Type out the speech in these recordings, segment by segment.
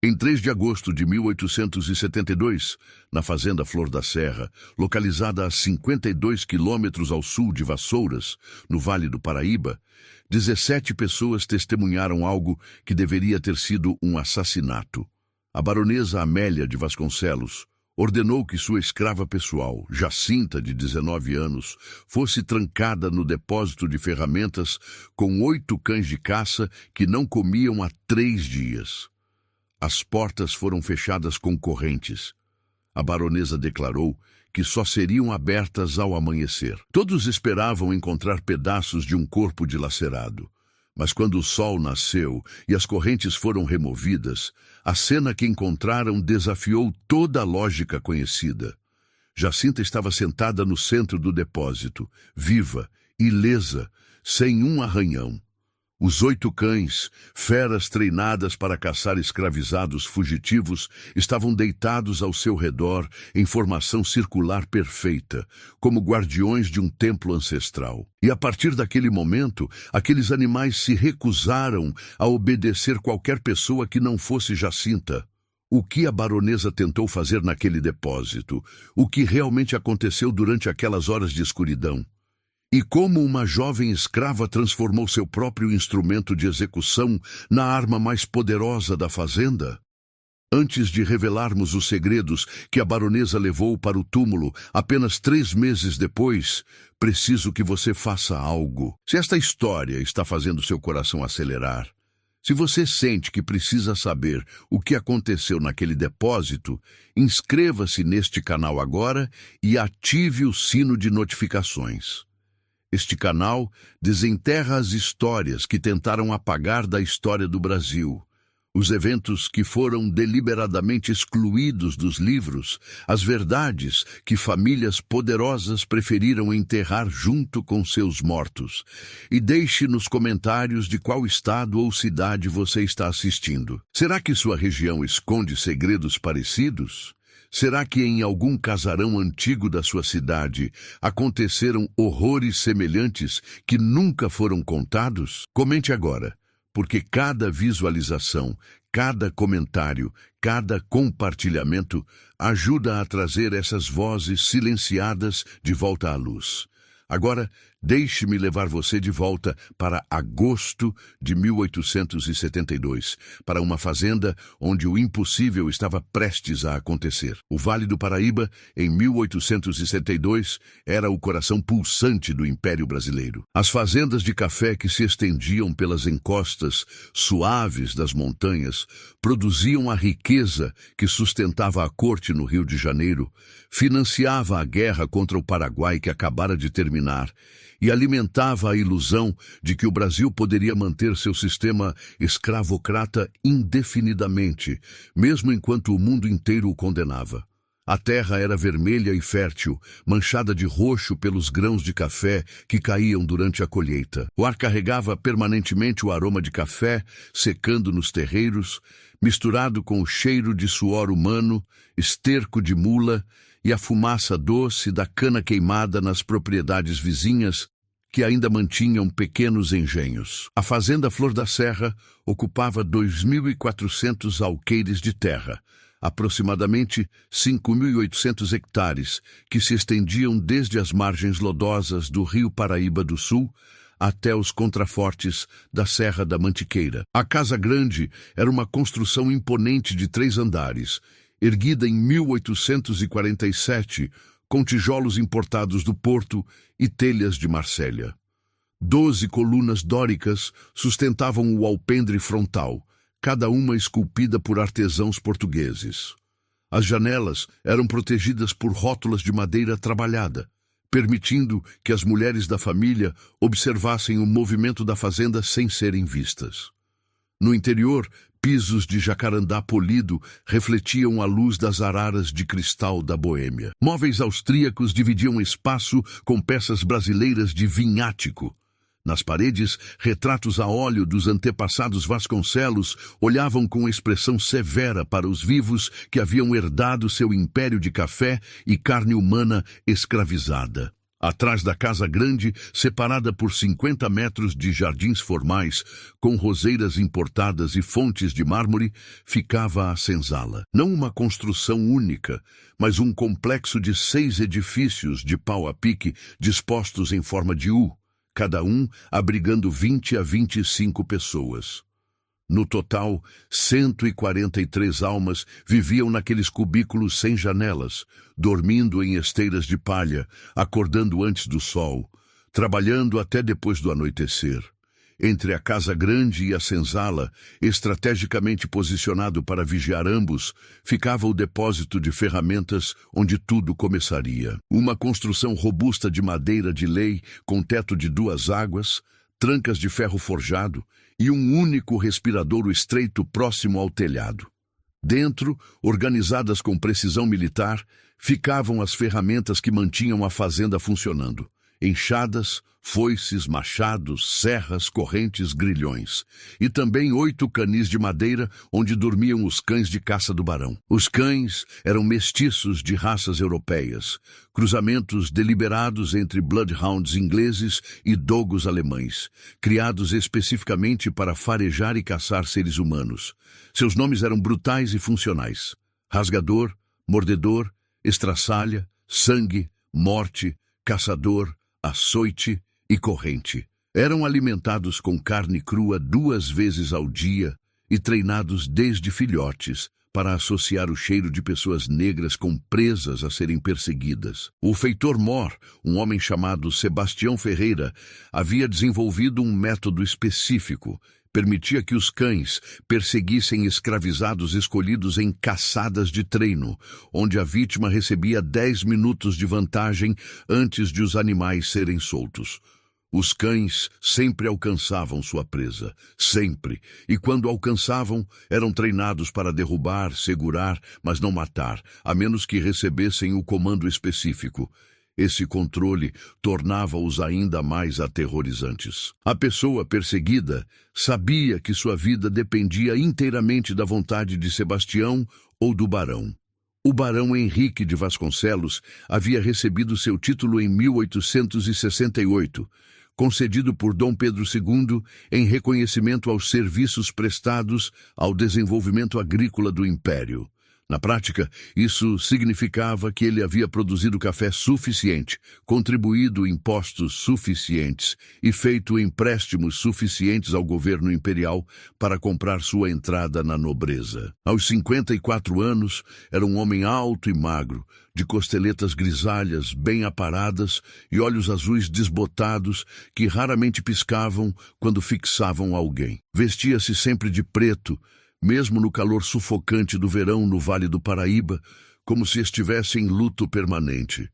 Em 3 de agosto de 1872, na fazenda Flor da Serra, localizada a 52 quilômetros ao sul de Vassouras, no Vale do Paraíba, 17 pessoas testemunharam algo que deveria ter sido um assassinato. A baronesa Amélia de Vasconcelos ordenou que sua escrava pessoal, Jacinta, de 19 anos, fosse trancada no depósito de ferramentas com 8 cães de caça que não comiam há 3 dias. As portas foram fechadas com correntes. A baronesa declarou que só seriam abertas ao amanhecer. Todos esperavam encontrar pedaços de um corpo dilacerado. Mas quando o sol nasceu e as correntes foram removidas, a cena que encontraram desafiou toda a lógica conhecida. Jacinta estava sentada no centro do depósito, viva, ilesa, sem um arranhão. Os 8 cães, feras treinadas para caçar escravizados fugitivos, estavam deitados ao seu redor em formação circular perfeita, como guardiões de um templo ancestral. E a partir daquele momento, aqueles animais se recusaram a obedecer qualquer pessoa que não fosse Jacinta. O que a baronesa tentou fazer naquele depósito? O que realmente aconteceu durante aquelas horas de escuridão? E como uma jovem escrava transformou seu próprio instrumento de execução na arma mais poderosa da fazenda? Antes de revelarmos os segredos que a baronesa levou para o túmulo apenas 3 meses depois, preciso que você faça algo. Se esta história está fazendo seu coração acelerar, se você sente que precisa saber o que aconteceu naquele depósito, inscreva-se neste canal agora e ative o sino de notificações. Este canal desenterra as histórias que tentaram apagar da história do Brasil, os eventos que foram deliberadamente excluídos dos livros, as verdades que famílias poderosas preferiram enterrar junto com seus mortos. E deixe nos comentários de qual estado ou cidade você está assistindo. Será que sua região esconde segredos parecidos? Será que em algum casarão antigo da sua cidade aconteceram horrores semelhantes que nunca foram contados? Comente agora, porque cada visualização, cada comentário, cada compartilhamento ajuda a trazer essas vozes silenciadas de volta à luz. Agora, deixe-me levar você de volta para agosto de 1872, para uma fazenda onde o impossível estava prestes a acontecer. O Vale do Paraíba, em 1872, era o coração pulsante do Império Brasileiro. As fazendas de café que se estendiam pelas encostas suaves das montanhas produziam a riqueza que sustentava a corte no Rio de Janeiro, financiava a guerra contra o Paraguai que acabara de terminar e alimentava a ilusão de que o Brasil poderia manter seu sistema escravocrata indefinidamente, mesmo enquanto o mundo inteiro o condenava. A terra era vermelha e fértil, manchada de roxo pelos grãos de café que caíam durante a colheita. O ar carregava permanentemente o aroma de café, secando nos terreiros, misturado com o cheiro de suor humano, esterco de mula e a fumaça doce da cana queimada nas propriedades vizinhas que ainda mantinham pequenos engenhos. A fazenda Flor da Serra ocupava 2.400 alqueires de terra, aproximadamente 5.800 hectares, que se estendiam desde as margens lodosas do rio Paraíba do Sul até os contrafortes da Serra da Mantiqueira. A Casa Grande era uma construção imponente de 3 andares, erguida em 1847, com tijolos importados do Porto e telhas de Marsella. 12 colunas dóricas sustentavam o alpendre frontal, cada uma esculpida por artesãos portugueses. As janelas eram protegidas por rótulas de madeira trabalhada, permitindo que as mulheres da família observassem o movimento da fazenda sem serem vistas. No interior, pisos de jacarandá polido refletiam a luz das araras de cristal da Boêmia. Móveis austríacos dividiam espaço com peças brasileiras de vinhático. Nas paredes, retratos a óleo dos antepassados Vasconcelos olhavam com expressão severa para os vivos que haviam herdado seu império de café e carne humana escravizada. Atrás da casa grande, separada por 50 metros de jardins formais, com roseiras importadas e fontes de mármore, ficava a senzala. Não uma construção única, mas um complexo de 6 edifícios de pau a pique dispostos em forma de U, cada um abrigando 20 a 25 pessoas. No total, 143 almas viviam naqueles cubículos sem janelas, dormindo em esteiras de palha, acordando antes do sol, trabalhando até depois do anoitecer. Entre a casa grande e a senzala, estrategicamente posicionado para vigiar ambos, ficava o depósito de ferramentas onde tudo começaria. Uma construção robusta de madeira de lei, com teto de 2 águas, trancas de ferro forjado e um único respiradouro estreito próximo ao telhado. Dentro, organizadas com precisão militar, ficavam as ferramentas que mantinham a fazenda funcionando. Enxadas, foices, machados, serras, correntes, grilhões. E também 8 canis de madeira onde dormiam os cães de caça do barão. Os cães eram mestiços de raças europeias, cruzamentos deliberados entre bloodhounds ingleses e dogos alemães, criados especificamente para farejar e caçar seres humanos. Seus nomes eram brutais e funcionais: rasgador, mordedor, estraçalha, sangue, morte, caçador, açoite e corrente. Eram alimentados com carne crua 2 vezes ao dia e treinados desde filhotes para associar o cheiro de pessoas negras com presas a serem perseguidas. O feitor Mor, um homem chamado Sebastião Ferreira, havia desenvolvido um método específico. Permitia que os cães perseguissem escravizados escolhidos em caçadas de treino, onde a vítima recebia 10 minutos de vantagem antes de os animais serem soltos. Os cães sempre alcançavam sua presa, sempre, e quando alcançavam, eram treinados para derrubar, segurar, mas não matar, a menos que recebessem o comando específico. Esse controle tornava-os ainda mais aterrorizantes. A pessoa perseguida sabia que sua vida dependia inteiramente da vontade de Sebastião ou do barão. O barão Henrique de Vasconcelos havia recebido seu título em 1868, concedido por Dom Pedro II em reconhecimento aos serviços prestados ao desenvolvimento agrícola do Império. Na prática, isso significava que ele havia produzido café suficiente, contribuído impostos suficientes e feito empréstimos suficientes ao governo imperial para comprar sua entrada na nobreza. Aos 54 anos, era um homem alto e magro, de costeletas grisalhas bem aparadas e olhos azuis desbotados que raramente piscavam quando fixavam alguém. Vestia-se sempre de preto, mesmo no calor sufocante do verão no Vale do Paraíba, como se estivesse em luto permanente.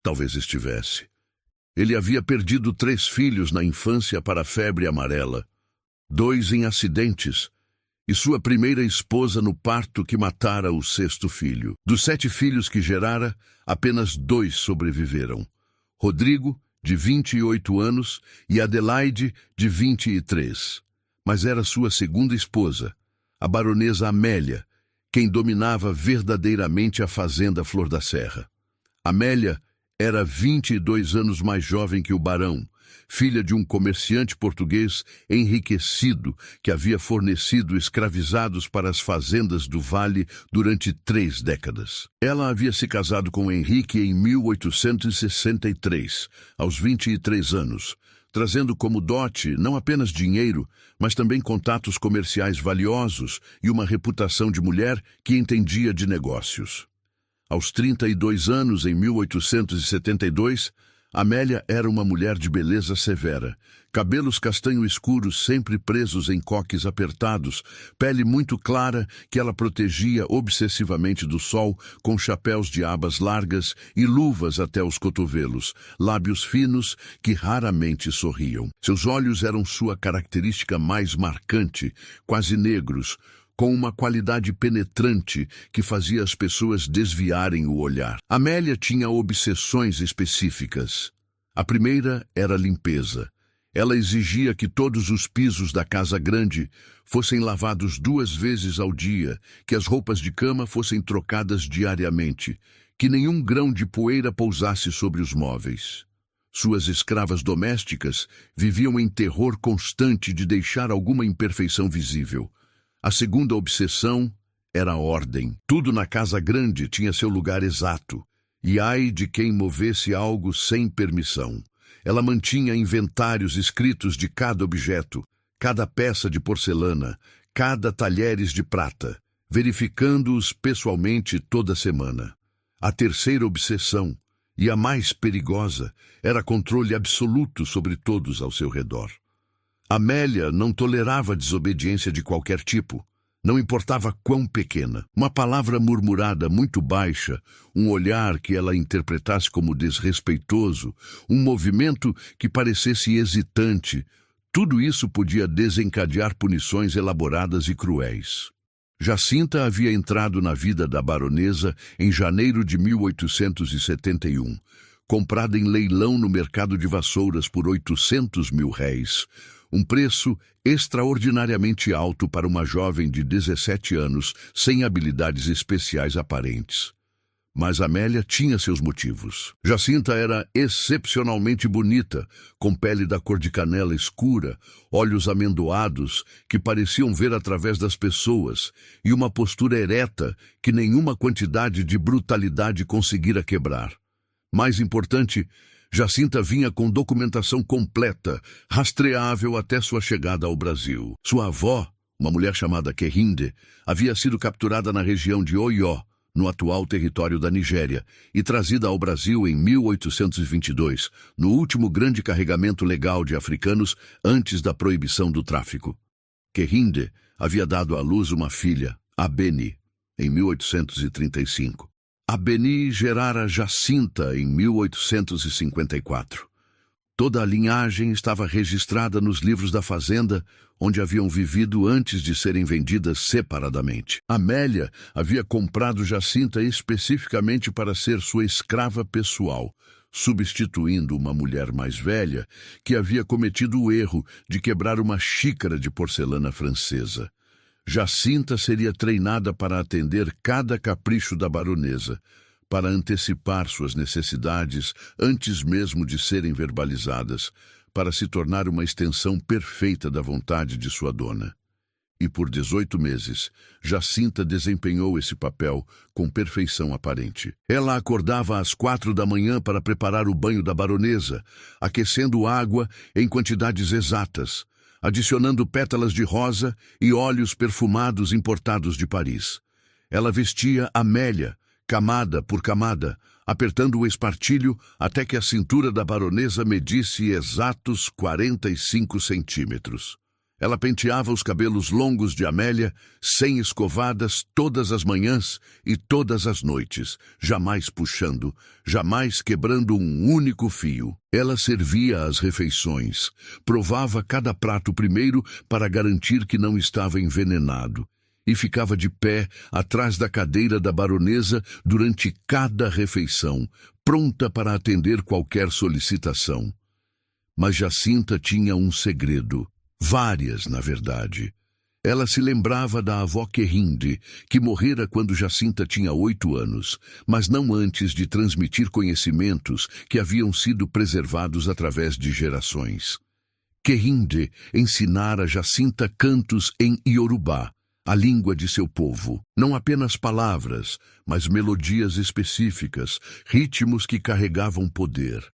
Talvez estivesse. Ele havia perdido 3 filhos na infância para a febre amarela, 2 em acidentes, e sua primeira esposa no parto que matara o 6º filho. Dos 7 filhos que gerara, apenas 2 sobreviveram: Rodrigo, de 28 anos, e Adelaide, de 23. Mas era sua segunda esposa, a baronesa Amélia, quem dominava verdadeiramente a fazenda Flor da Serra. Amélia era 22 anos mais jovem que o barão, filha de um comerciante português enriquecido que havia fornecido escravizados para as fazendas do Vale durante 3 décadas. Ela havia se casado com Henrique em 1863, aos 23 anos, trazendo como dote não apenas dinheiro, mas também contatos comerciais valiosos e uma reputação de mulher que entendia de negócios. Aos 32 anos, em 1872, Amélia era uma mulher de beleza severa, cabelos castanho escuros sempre presos em coques apertados, pele muito clara que ela protegia obsessivamente do sol com chapéus de abas largas e luvas até os cotovelos, lábios finos que raramente sorriam. Seus olhos eram sua característica mais marcante, quase negros, com uma qualidade penetrante que fazia as pessoas desviarem o olhar. Amélia tinha obsessões específicas. A primeira era a limpeza. Ela exigia que todos os pisos da casa grande fossem lavados 2 vezes ao dia, que as roupas de cama fossem trocadas diariamente, que nenhum grão de poeira pousasse sobre os móveis. Suas escravas domésticas viviam em terror constante de deixar alguma imperfeição visível. A segunda obsessão era a ordem. Tudo na casa grande tinha seu lugar exato, e ai de quem movesse algo sem permissão. Ela mantinha inventários escritos de cada objeto, cada peça de porcelana, cada talheres de prata, verificando-os pessoalmente toda semana. A terceira obsessão, e a mais perigosa, era controle absoluto sobre todos ao seu redor. Amélia não tolerava desobediência de qualquer tipo, não importava quão pequena. Uma palavra murmurada muito baixa, um olhar que ela interpretasse como desrespeitoso, um movimento que parecesse hesitante, tudo isso podia desencadear punições elaboradas e cruéis. Jacinta havia entrado na vida da baronesa em janeiro de 1871, comprada em leilão no mercado de Vassouras por 800 mil réis, um preço extraordinariamente alto para uma jovem de 17 anos sem habilidades especiais aparentes. Mas Amélia tinha seus motivos. Jacinta era excepcionalmente bonita, com pele da cor de canela escura, olhos amendoados que pareciam ver através das pessoas e uma postura ereta que nenhuma quantidade de brutalidade conseguira quebrar. Mais importante, Jacinta vinha com documentação completa, rastreável até sua chegada ao Brasil. Sua avó, uma mulher chamada Querinde, havia sido capturada na região de Oió, no atual território da Nigéria, e trazida ao Brasil em 1822, no último grande carregamento legal de africanos antes da proibição do tráfico. Querinde havia dado à luz uma filha, Abeni, em 1835. Abeni gerara Jacinta em 1854. Toda a linhagem estava registrada nos livros da fazenda, onde haviam vivido antes de serem vendidas separadamente. Amélia havia comprado Jacinta especificamente para ser sua escrava pessoal, substituindo uma mulher mais velha que havia cometido o erro de quebrar uma xícara de porcelana francesa. Jacinta seria treinada para atender cada capricho da baronesa, para antecipar suas necessidades antes mesmo de serem verbalizadas, para se tornar uma extensão perfeita da vontade de sua dona. E por 18 meses, Jacinta desempenhou esse papel com perfeição aparente. Ela acordava às 4 da manhã para preparar o banho da baronesa, aquecendo água em quantidades exatas, adicionando pétalas de rosa e óleos perfumados importados de Paris. Ela vestia Amélia, camada por camada, apertando o espartilho até que a cintura da baronesa medisse exatos 45 centímetros. Ela penteava os cabelos longos de Amélia, sem escovadas, todas as manhãs e todas as noites, jamais puxando, jamais quebrando um único fio. Ela servia as refeições, provava cada prato primeiro para garantir que não estava envenenado, e ficava de pé atrás da cadeira da baronesa durante cada refeição, pronta para atender qualquer solicitação. Mas Jacinta tinha um segredo. Várias, na verdade. Ela se lembrava da avó Querinde, que morrera quando Jacinta tinha 8 anos, mas não antes de transmitir conhecimentos que haviam sido preservados através de gerações. Querinde ensinara Jacinta cantos em Iorubá, a língua de seu povo. Não apenas palavras, mas melodias específicas, ritmos que carregavam poder.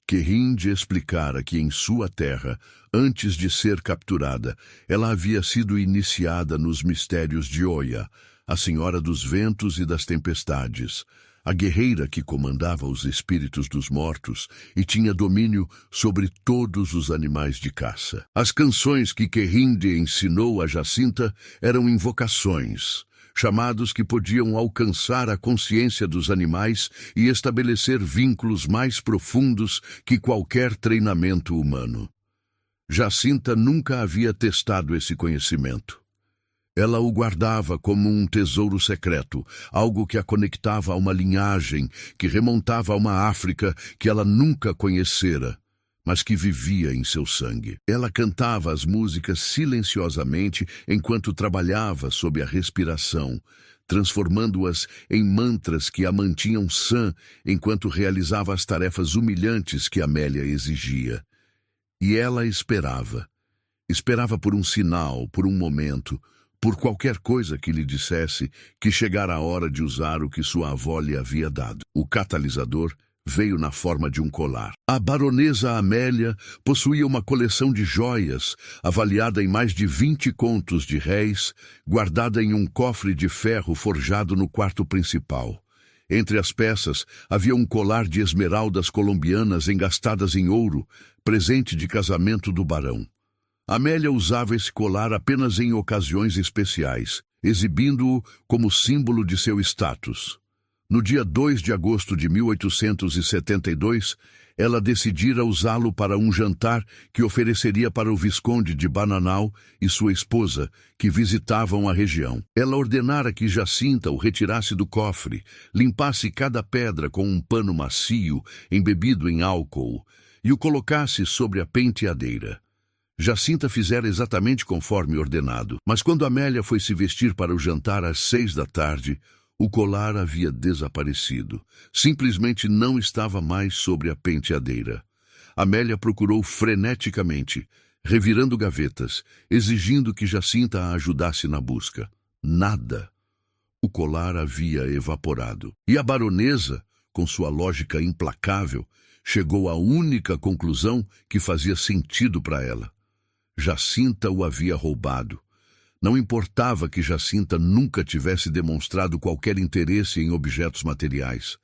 Querinde explicara que em sua terra, antes de ser capturada, ela havia sido iniciada nos mistérios de Oya, a senhora dos ventos e das tempestades, a guerreira que comandava os espíritos dos mortos e tinha domínio sobre todos os animais de caça. As canções que Querinde ensinou a Jacinta eram invocações, chamados que podiam alcançar a consciência dos animais e estabelecer vínculos mais profundos que qualquer treinamento humano. Jacinta nunca havia testado esse conhecimento. Ela o guardava como um tesouro secreto, algo que a conectava a uma linhagem que remontava a uma África que ela nunca conhecera, mas que vivia em seu sangue. Ela cantava as músicas silenciosamente enquanto trabalhava sob a respiração, transformando-as em mantras que a mantinham sã enquanto realizava as tarefas humilhantes que Amélia exigia. E ela esperava. Esperava por um sinal, por um momento, por qualquer coisa que lhe dissesse que chegara a hora de usar o que sua avó lhe havia dado. O catalisador veio na forma de um colar. A baronesa Amélia possuía uma coleção de joias, avaliada em mais de 20 contos de réis, guardada em um cofre de ferro forjado no quarto principal. Entre as peças havia um colar de esmeraldas colombianas engastadas em ouro, presente de casamento do barão. Amélia usava esse colar apenas em ocasiões especiais, exibindo-o como símbolo de seu status. No dia 2 de agosto de 1872, ela decidira usá-lo para um jantar que ofereceria para o Visconde de Bananal e sua esposa, que visitavam a região. Ela ordenara que Jacinta o retirasse do cofre, limpasse cada pedra com um pano macio embebido em álcool e o colocasse sobre a penteadeira. Jacinta fizera exatamente conforme ordenado, mas quando Amélia foi se vestir para o jantar às 6 da tarde, o colar havia desaparecido. Simplesmente não estava mais sobre a penteadeira. Amélia procurou freneticamente, revirando gavetas, exigindo que Jacinta a ajudasse na busca. Nada. O colar havia evaporado. E a baronesa, com sua lógica implacável, chegou à única conclusão que fazia sentido para ela. Jacinta o havia roubado. Não importava que Jacinta nunca tivesse demonstrado qualquer interesse em objetos materiais.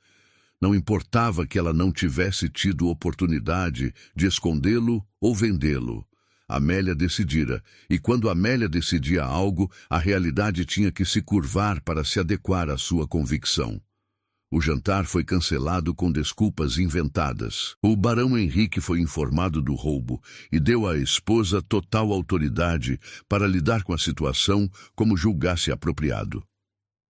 Não importava que ela não tivesse tido oportunidade de escondê-lo ou vendê-lo. Amélia decidira, e quando Amélia decidia algo, a realidade tinha que se curvar para se adequar à sua convicção. O jantar foi cancelado com desculpas inventadas. O barão Henrique foi informado do roubo e deu à esposa total autoridade para lidar com a situação como julgasse apropriado.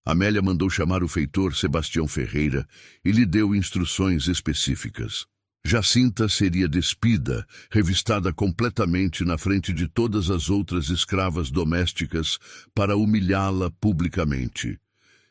Amélia mandou chamar o feitor Sebastião Ferreira e lhe deu instruções específicas. Jacinta seria despida, revistada completamente na frente de todas as outras escravas domésticas para humilhá-la publicamente.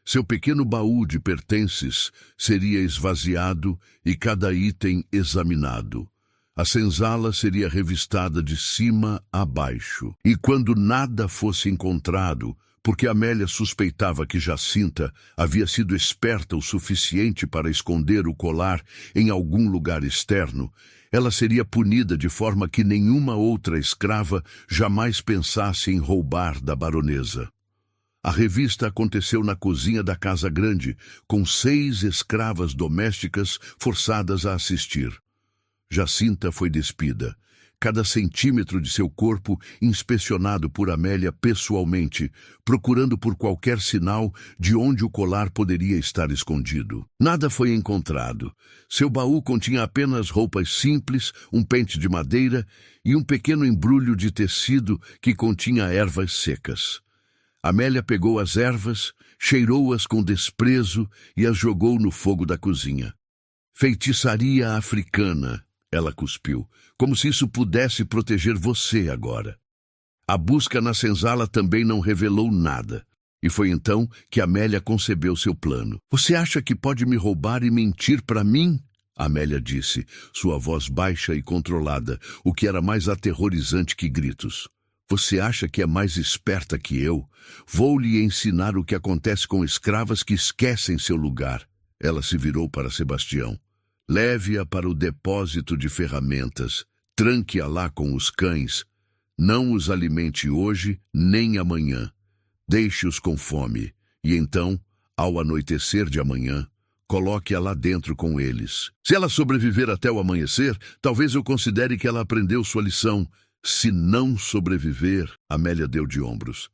Seu pequeno baú de pertences seria esvaziado e cada item examinado. A senzala seria revistada de cima a baixo. E quando nada fosse encontrado, porque Amélia suspeitava que Jacinta havia sido esperta o suficiente para esconder o colar em algum lugar externo, ela seria punida de forma que nenhuma outra escrava jamais pensasse em roubar da baronesa. A revista aconteceu na cozinha da Casa Grande, com 6 escravas domésticas forçadas a assistir. Jacinta foi despida. Cada centímetro de seu corpo inspecionado por Amélia pessoalmente, procurando por qualquer sinal de onde o colar poderia estar escondido. Nada foi encontrado. Seu baú continha apenas roupas simples, um pente de madeira e um pequeno embrulho de tecido que continha ervas secas. Amélia pegou as ervas, cheirou-as com desprezo e as jogou no fogo da cozinha. Feitiçaria africana, ela cuspiu, como se isso pudesse proteger você agora. A busca na senzala também não revelou nada. E foi então que Amélia concebeu seu plano. Você acha que pode me roubar e mentir para mim? Amélia disse, sua voz baixa e controlada, o que era mais aterrorizante que gritos. Você acha que é mais esperta que eu? Vou lhe ensinar o que acontece com escravas que esquecem seu lugar. Ela se virou para Sebastião. Leve-a para o depósito de ferramentas. Tranque-a lá com os cães. Não os alimente hoje nem amanhã. Deixe-os com fome. E então, ao anoitecer de amanhã, coloque-a lá dentro com eles. Se ela sobreviver até o amanhecer, talvez eu considere que ela aprendeu sua lição. Se não sobreviver, Amélia deu de ombros.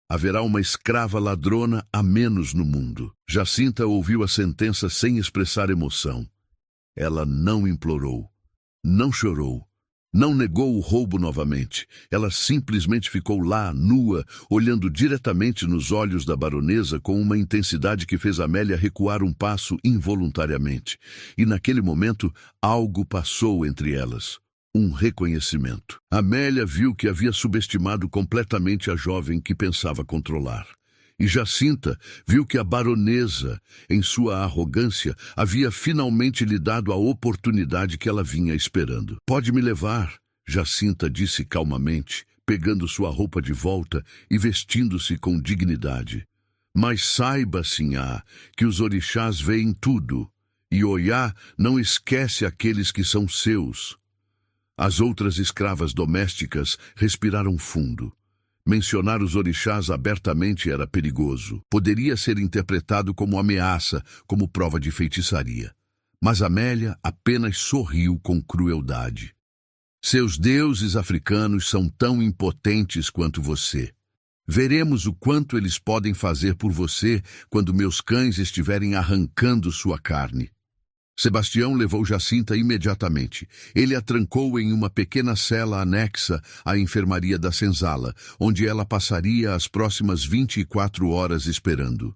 Haverá uma escrava ladrona a menos no mundo. Jacinta ouviu a sentença sem expressar emoção. Ela não implorou, não chorou, não negou o roubo novamente. Ela simplesmente ficou lá, nua, olhando diretamente nos olhos da baronesa com uma intensidade que fez Amélia recuar um passo involuntariamente. E naquele momento, algo passou entre elas. Um reconhecimento. Amélia viu que havia subestimado completamente a jovem que pensava controlar. E Jacinta viu que a baronesa, em sua arrogância, havia finalmente lhe dado a oportunidade que ela vinha esperando. "Pode me levar", Jacinta disse calmamente, pegando sua roupa de volta e vestindo-se com dignidade. "Mas saiba, sinhá, que os orixás veem tudo, e Oiá não esquece aqueles que são seus." As outras escravas domésticas respiraram fundo. Mencionar os orixás abertamente era perigoso. Poderia ser interpretado como ameaça, como prova de feitiçaria. Mas Amélia apenas sorriu com crueldade. "Seus deuses africanos são tão impotentes quanto você. Veremos o quanto eles podem fazer por você quando meus cães estiverem arrancando sua carne." Sebastião levou Jacinta imediatamente. Ele a trancou em uma pequena cela anexa à enfermaria da senzala, onde ela passaria as próximas 24 horas esperando.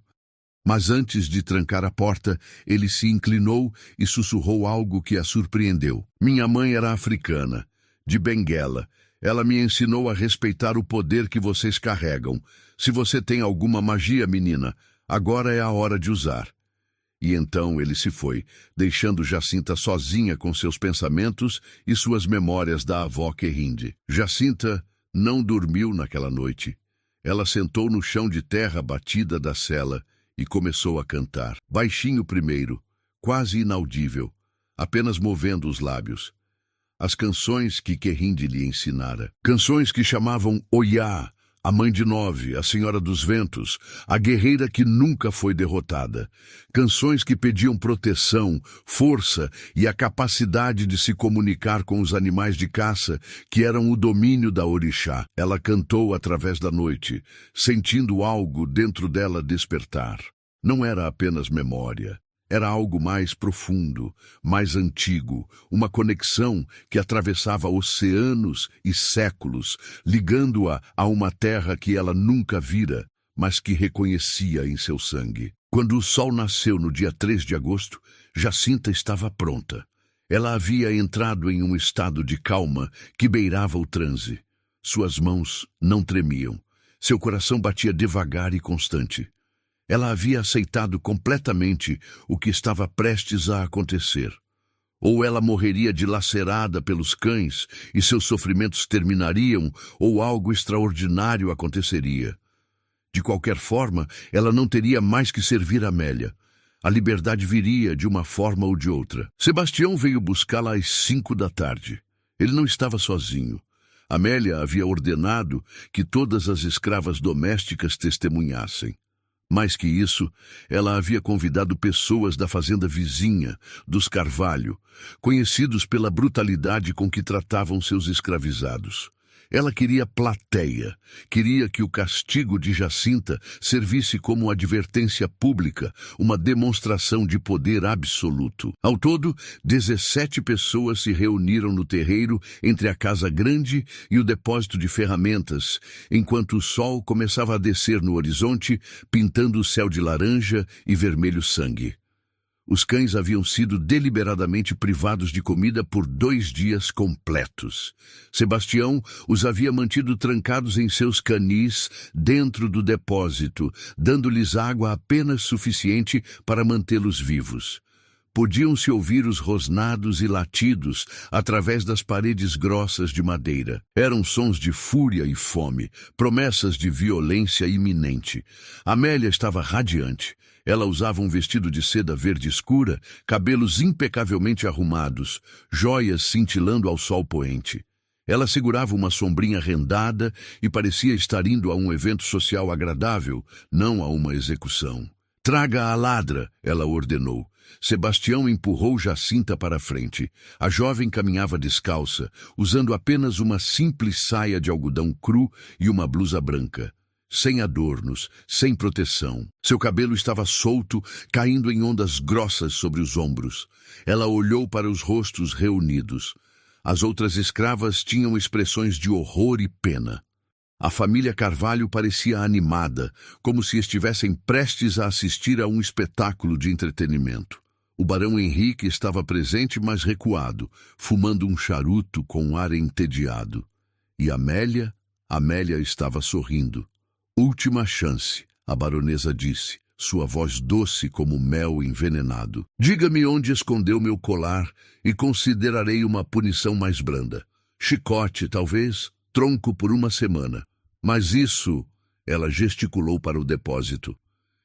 Mas antes de trancar a porta, ele se inclinou e sussurrou algo que a surpreendeu. "Minha mãe era africana, de Benguela. Ela me ensinou a respeitar o poder que vocês carregam. Se você tem alguma magia, menina, agora é a hora de usar." E então ele se foi, deixando Jacinta sozinha com seus pensamentos e suas memórias da avó Querinde. Jacinta não dormiu naquela noite. Ela sentou no chão de terra batida da cela e começou a cantar. Baixinho primeiro, quase inaudível, apenas movendo os lábios. As canções que Querinde lhe ensinara. Canções que chamavam Oiá, a mãe de Nove, a senhora dos ventos, a guerreira que nunca foi derrotada. Canções que pediam proteção, força e a capacidade de se comunicar com os animais de caça, que eram o domínio da orixá. Ela cantou através da noite, sentindo algo dentro dela despertar. Não era apenas memória. Era algo mais profundo, mais antigo, uma conexão que atravessava oceanos e séculos, ligando-a a uma terra que ela nunca vira, mas que reconhecia em seu sangue. Quando o sol nasceu no dia 3 de agosto, Jacinta estava pronta. Ela havia entrado em um estado de calma que beirava o transe. Suas mãos não tremiam. Seu coração batia devagar e constante. Ela havia aceitado completamente o que estava prestes a acontecer. Ou ela morreria dilacerada pelos cães e seus sofrimentos terminariam, ou algo extraordinário aconteceria. De qualquer forma, ela não teria mais que servir Amélia. A liberdade viria de uma forma ou de outra. Sebastião veio buscá-la às 5 da tarde. Ele não estava sozinho. Amélia havia ordenado que todas as escravas domésticas testemunhassem. Mais que isso, ela havia convidado pessoas da fazenda vizinha, dos Carvalho, conhecidos pela brutalidade com que tratavam seus escravizados. Ela queria plateia, queria que o castigo de Jacinta servisse como advertência pública, uma demonstração de poder absoluto. Ao todo, 17 pessoas se reuniram no terreiro entre a casa grande e o depósito de ferramentas, enquanto o sol começava a descer no horizonte, pintando o céu de laranja e vermelho sangue. Os cães haviam sido deliberadamente privados de comida por 2 dias completos. Sebastião os havia mantido trancados em seus canis dentro do depósito, dando-lhes água apenas suficiente para mantê-los vivos. Podiam-se ouvir os rosnados e latidos através das paredes grossas de madeira. Eram sons de fúria e fome, promessas de violência iminente. Amélia estava radiante. Ela usava um vestido de seda verde escura, cabelos impecavelmente arrumados, joias cintilando ao sol poente. Ela segurava uma sombrinha rendada e parecia estar indo a um evento social agradável, não a uma execução. "Traga a ladra", ela ordenou. Sebastião empurrou Jacinta para a frente. A jovem caminhava descalça, usando apenas uma simples saia de algodão cru e uma blusa branca. Sem adornos, sem proteção. Seu cabelo estava solto, caindo em ondas grossas sobre os ombros. Ela olhou para os rostos reunidos. As outras escravas tinham expressões de horror e pena. A família Carvalho parecia animada, como se estivessem prestes a assistir a um espetáculo de entretenimento. O barão Henrique estava presente, mas recuado, fumando um charuto com um ar entediado. E Amélia estava sorrindo. Última chance, A baronesa disse, sua voz doce como mel envenenado. Diga-me onde escondeu meu colar e considerarei uma punição mais branda. Chicote, talvez, tronco por uma semana. Mas isso, ela gesticulou para o depósito.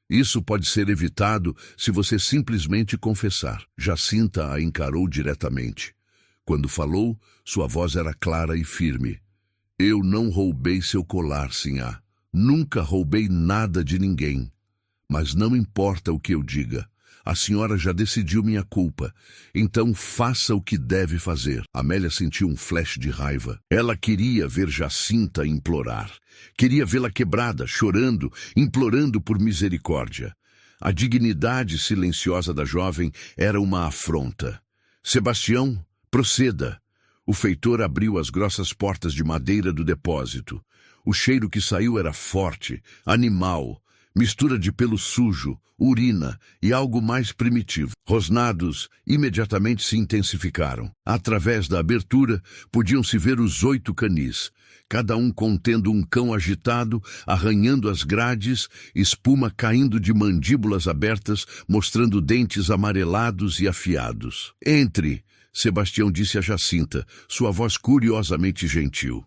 Isso pode ser evitado se você simplesmente confessar. Jacinta a encarou diretamente. Quando falou, sua voz era clara e firme. Eu não roubei seu colar, sinhá. Nunca roubei nada de ninguém. Mas não importa o que eu diga. A senhora já decidiu minha culpa. Então faça o que deve fazer. Amélia sentiu um flash de raiva. Ela queria ver Jacinta implorar. Queria vê-la quebrada, chorando, implorando por misericórdia. A dignidade silenciosa da jovem era uma afronta. Sebastião, proceda. O feitor abriu as grossas portas de madeira do depósito. O cheiro que saiu era forte, animal, mistura de pelo sujo, urina e algo mais primitivo. Rosnados imediatamente se intensificaram. Através da abertura, podiam-se ver os 8 canis, cada um contendo um cão agitado, arranhando as grades, espuma caindo de mandíbulas abertas, mostrando dentes amarelados e afiados. Entre, Sebastião disse a Jacinta, sua voz curiosamente gentil.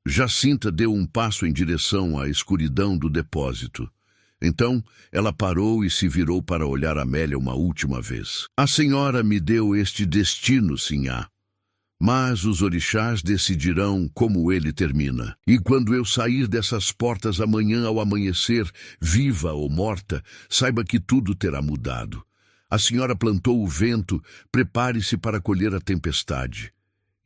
Jacinta deu um passo em direção à escuridão do depósito. Então, ela parou e se virou para olhar Amélia uma última vez. A senhora me deu este destino, sinhá. Mas os orixás decidirão como ele termina. E quando eu sair dessas portas amanhã ao amanhecer, viva ou morta, saiba que tudo terá mudado. A senhora plantou o vento, prepare-se para colher a tempestade.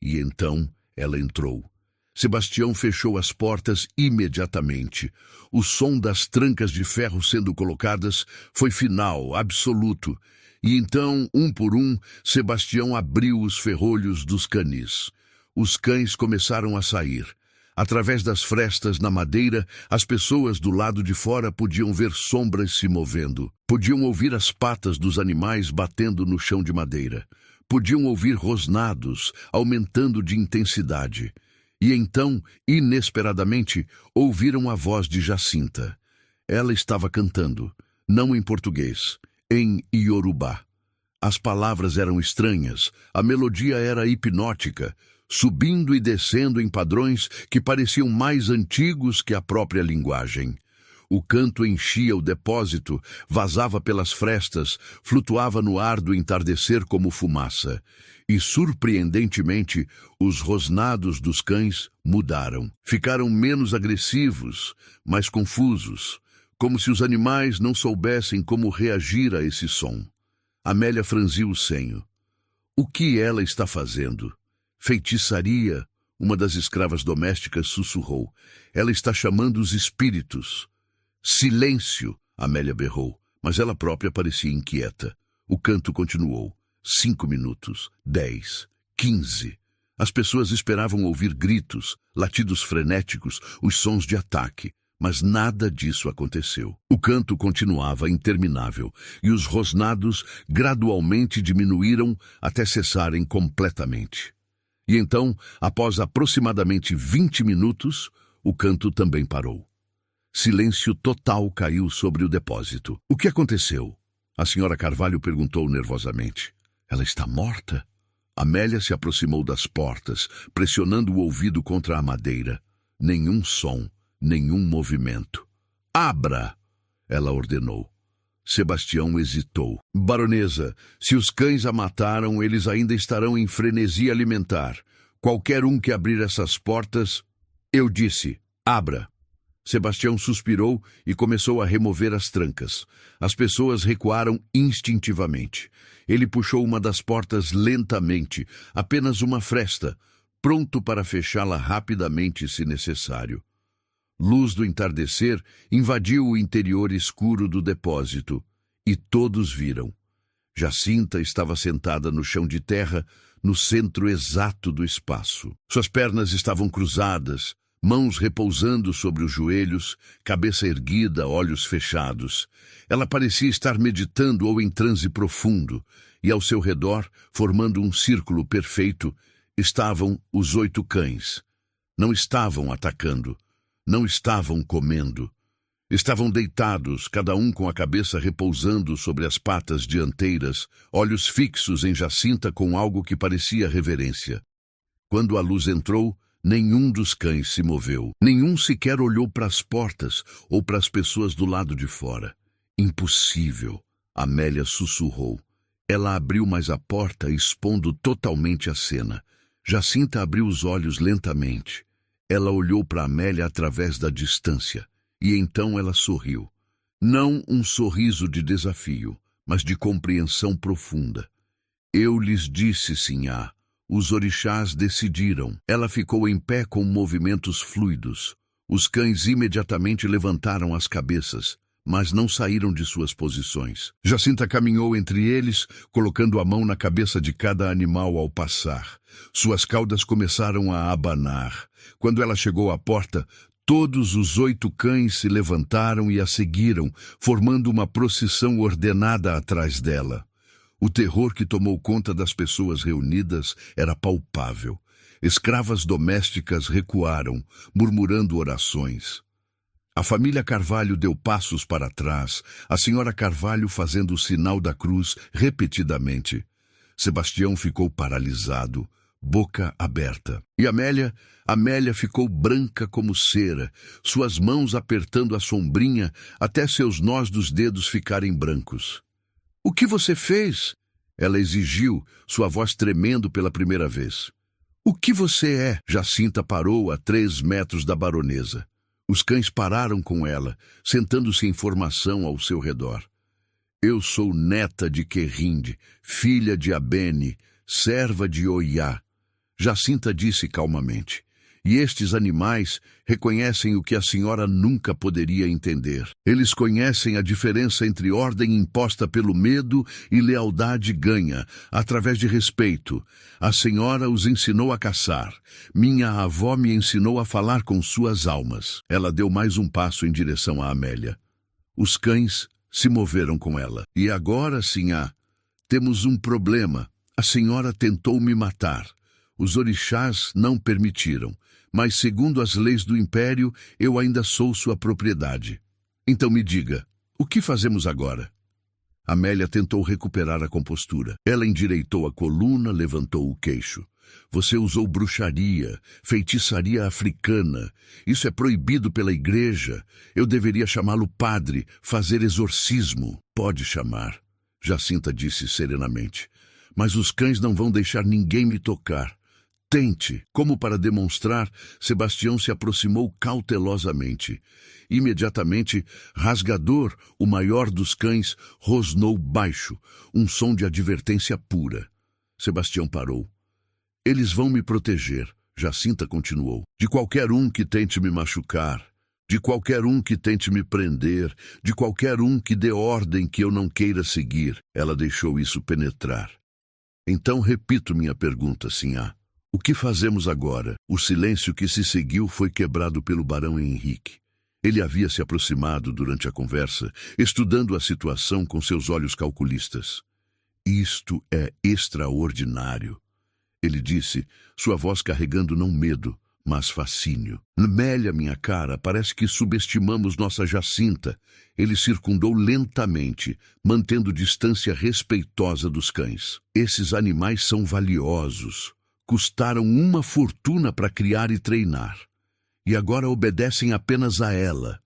E então ela entrou. Sebastião fechou as portas imediatamente. O som das trancas de ferro sendo colocadas foi final, absoluto. E então, um por um, Sebastião abriu os ferrolhos dos canis. Os cães começaram a sair. Através das frestas na madeira, as pessoas do lado de fora podiam ver sombras se movendo. Podiam ouvir as patas dos animais batendo no chão de madeira. Podiam ouvir rosnados, aumentando de intensidade. E então, inesperadamente, ouviram a voz de Jacinta. Ela estava cantando, não em português, em iorubá. As palavras eram estranhas, a melodia era hipnótica, subindo e descendo em padrões que pareciam mais antigos que a própria linguagem. O canto enchia o depósito, vazava pelas frestas, flutuava no ar do entardecer como fumaça. E, surpreendentemente, os rosnados dos cães mudaram. Ficaram menos agressivos, mais confusos, como se os animais não soubessem como reagir a esse som. Amélia franziu o senho. O que ela está fazendo? Feitiçaria, uma das escravas domésticas sussurrou. Ela está chamando os espíritos. Silêncio, Amélia berrou, mas ela própria parecia inquieta. O canto continuou. 5 minutos, 10, 15. As pessoas esperavam ouvir gritos, latidos frenéticos, os sons de ataque, mas nada disso aconteceu. O canto continuava interminável e os rosnados gradualmente diminuíram até cessarem completamente. E então, após aproximadamente 20 minutos, o canto também parou. Silêncio total caiu sobre o depósito. O que aconteceu? A senhora Carvalho perguntou nervosamente. Ela está morta? Amélia se aproximou das portas, pressionando o ouvido contra a madeira. Nenhum som, nenhum movimento. Abra! Ela ordenou. Sebastião hesitou. Baronesa, se os cães a mataram, eles ainda estarão em frenesia alimentar. Qualquer um que abrir essas portas... Eu disse, abra. Sebastião suspirou e começou a remover as trancas. As pessoas recuaram instintivamente. Ele puxou uma das portas lentamente, apenas uma fresta, pronto para fechá-la rapidamente se necessário. Luz do entardecer invadiu o interior escuro do depósito, e todos viram. Jacinta estava sentada no chão de terra, no centro exato do espaço. Suas pernas estavam cruzadas, mãos repousando sobre os joelhos, cabeça erguida, olhos fechados. Ela parecia estar meditando ou em transe profundo, e ao seu redor, formando um círculo perfeito, estavam os 8 cães. Não estavam atacando, não estavam comendo. Estavam deitados, cada um com a cabeça repousando sobre as patas dianteiras, olhos fixos em Jacinta com algo que parecia reverência. Quando a luz entrou, nenhum dos cães se moveu. Nenhum sequer olhou para as portas ou para as pessoas do lado de fora. Impossível, Amélia sussurrou. Ela abriu mais a porta, expondo totalmente a cena. Jacinta abriu os olhos lentamente. Ela olhou para Amélia através da distância. E então ela sorriu. Não um sorriso de desafio, mas de compreensão profunda. Eu lhes disse, sinhá. Os orixás decidiram. Ela ficou em pé com movimentos fluidos. Os cães imediatamente levantaram as cabeças, mas não saíram de suas posições. Jacinta caminhou entre eles, colocando a mão na cabeça de cada animal ao passar. Suas caudas começaram a abanar. Quando ela chegou à porta, todos os 8 cães se levantaram e a seguiram, formando uma procissão ordenada atrás dela. O terror que tomou conta das pessoas reunidas era palpável. Escravas domésticas recuaram, murmurando orações. A família Carvalho deu passos para trás, a senhora Carvalho fazendo o sinal da cruz repetidamente. Sebastião ficou paralisado, boca aberta. E Amélia ficou branca como cera, suas mãos apertando a sombrinha até seus nós dos dedos ficarem brancos. "O que você fez?" Ela exigiu, sua voz tremendo pela primeira vez. "O que você é?" Jacinta parou a 3 metros da baronesa. Os cães pararam com ela, sentando-se em formação ao seu redor. "Eu sou neta de Querinde, filha de Abene, serva de Oiá", Jacinta disse calmamente. "E estes animais reconhecem o que a senhora nunca poderia entender. Eles conhecem a diferença entre ordem imposta pelo medo e lealdade ganha, através de respeito. A senhora os ensinou a caçar. Minha avó me ensinou a falar com suas almas." Ela deu mais um passo em direção a Amélia. Os cães se moveram com ela. "E agora, sinhá, temos um problema. A senhora tentou me matar. Os orixás não permitiram, mas segundo as leis do império, eu ainda sou sua propriedade. Então me diga, o que fazemos agora?" Amélia tentou recuperar a compostura. Ela endireitou a coluna, levantou o queixo. "Você usou bruxaria, feitiçaria africana. Isso é proibido pela igreja. Eu deveria chamá-lo padre, fazer exorcismo." "Pode chamar", Jacinta disse serenamente. "Mas os cães não vão deixar ninguém me tocar. Tente." Como para demonstrar, Sebastião se aproximou cautelosamente. Imediatamente, Rasgador, o maior dos cães, rosnou baixo, um som de advertência pura. Sebastião parou. "Eles vão me proteger", Jacinta continuou. "De qualquer um que tente me machucar, de qualquer um que tente me prender, de qualquer um que dê ordem que eu não queira seguir." Ela deixou isso penetrar. "Então repito minha pergunta, sinhá. O que fazemos agora?" O silêncio que se seguiu foi quebrado pelo barão Henrique. Ele havia se aproximado durante a conversa, estudando a situação com seus olhos calculistas. "Isto é extraordinário", ele disse, sua voz carregando não medo, mas fascínio. "Amélia, minha cara, parece que subestimamos nossa Jacinta." Ele circundou lentamente, mantendo distância respeitosa dos cães. "Esses animais são valiosos. Custaram uma fortuna para criar e treinar. E agora obedecem apenas a ela."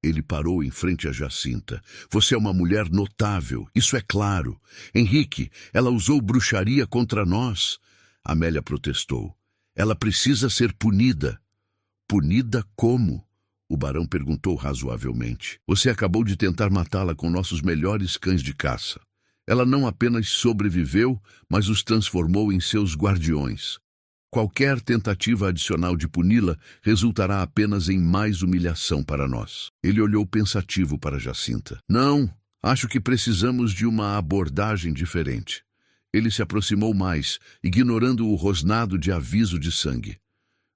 Ele parou em frente a Jacinta. "Você é uma mulher notável, isso é claro. Henrique, ela usou bruxaria contra nós." Amélia protestou. "Ela precisa ser punida." "Punida como?" o barão perguntou razoavelmente. "Você acabou de tentar matá-la com nossos melhores cães de caça. Ela não apenas sobreviveu, mas os transformou em seus guardiões. Qualquer tentativa adicional de puni-la resultará apenas em mais humilhação para nós." Ele olhou pensativo para Jacinta. "Não, acho que precisamos de uma abordagem diferente." Ele se aproximou mais, ignorando o rosnado de aviso de sangue.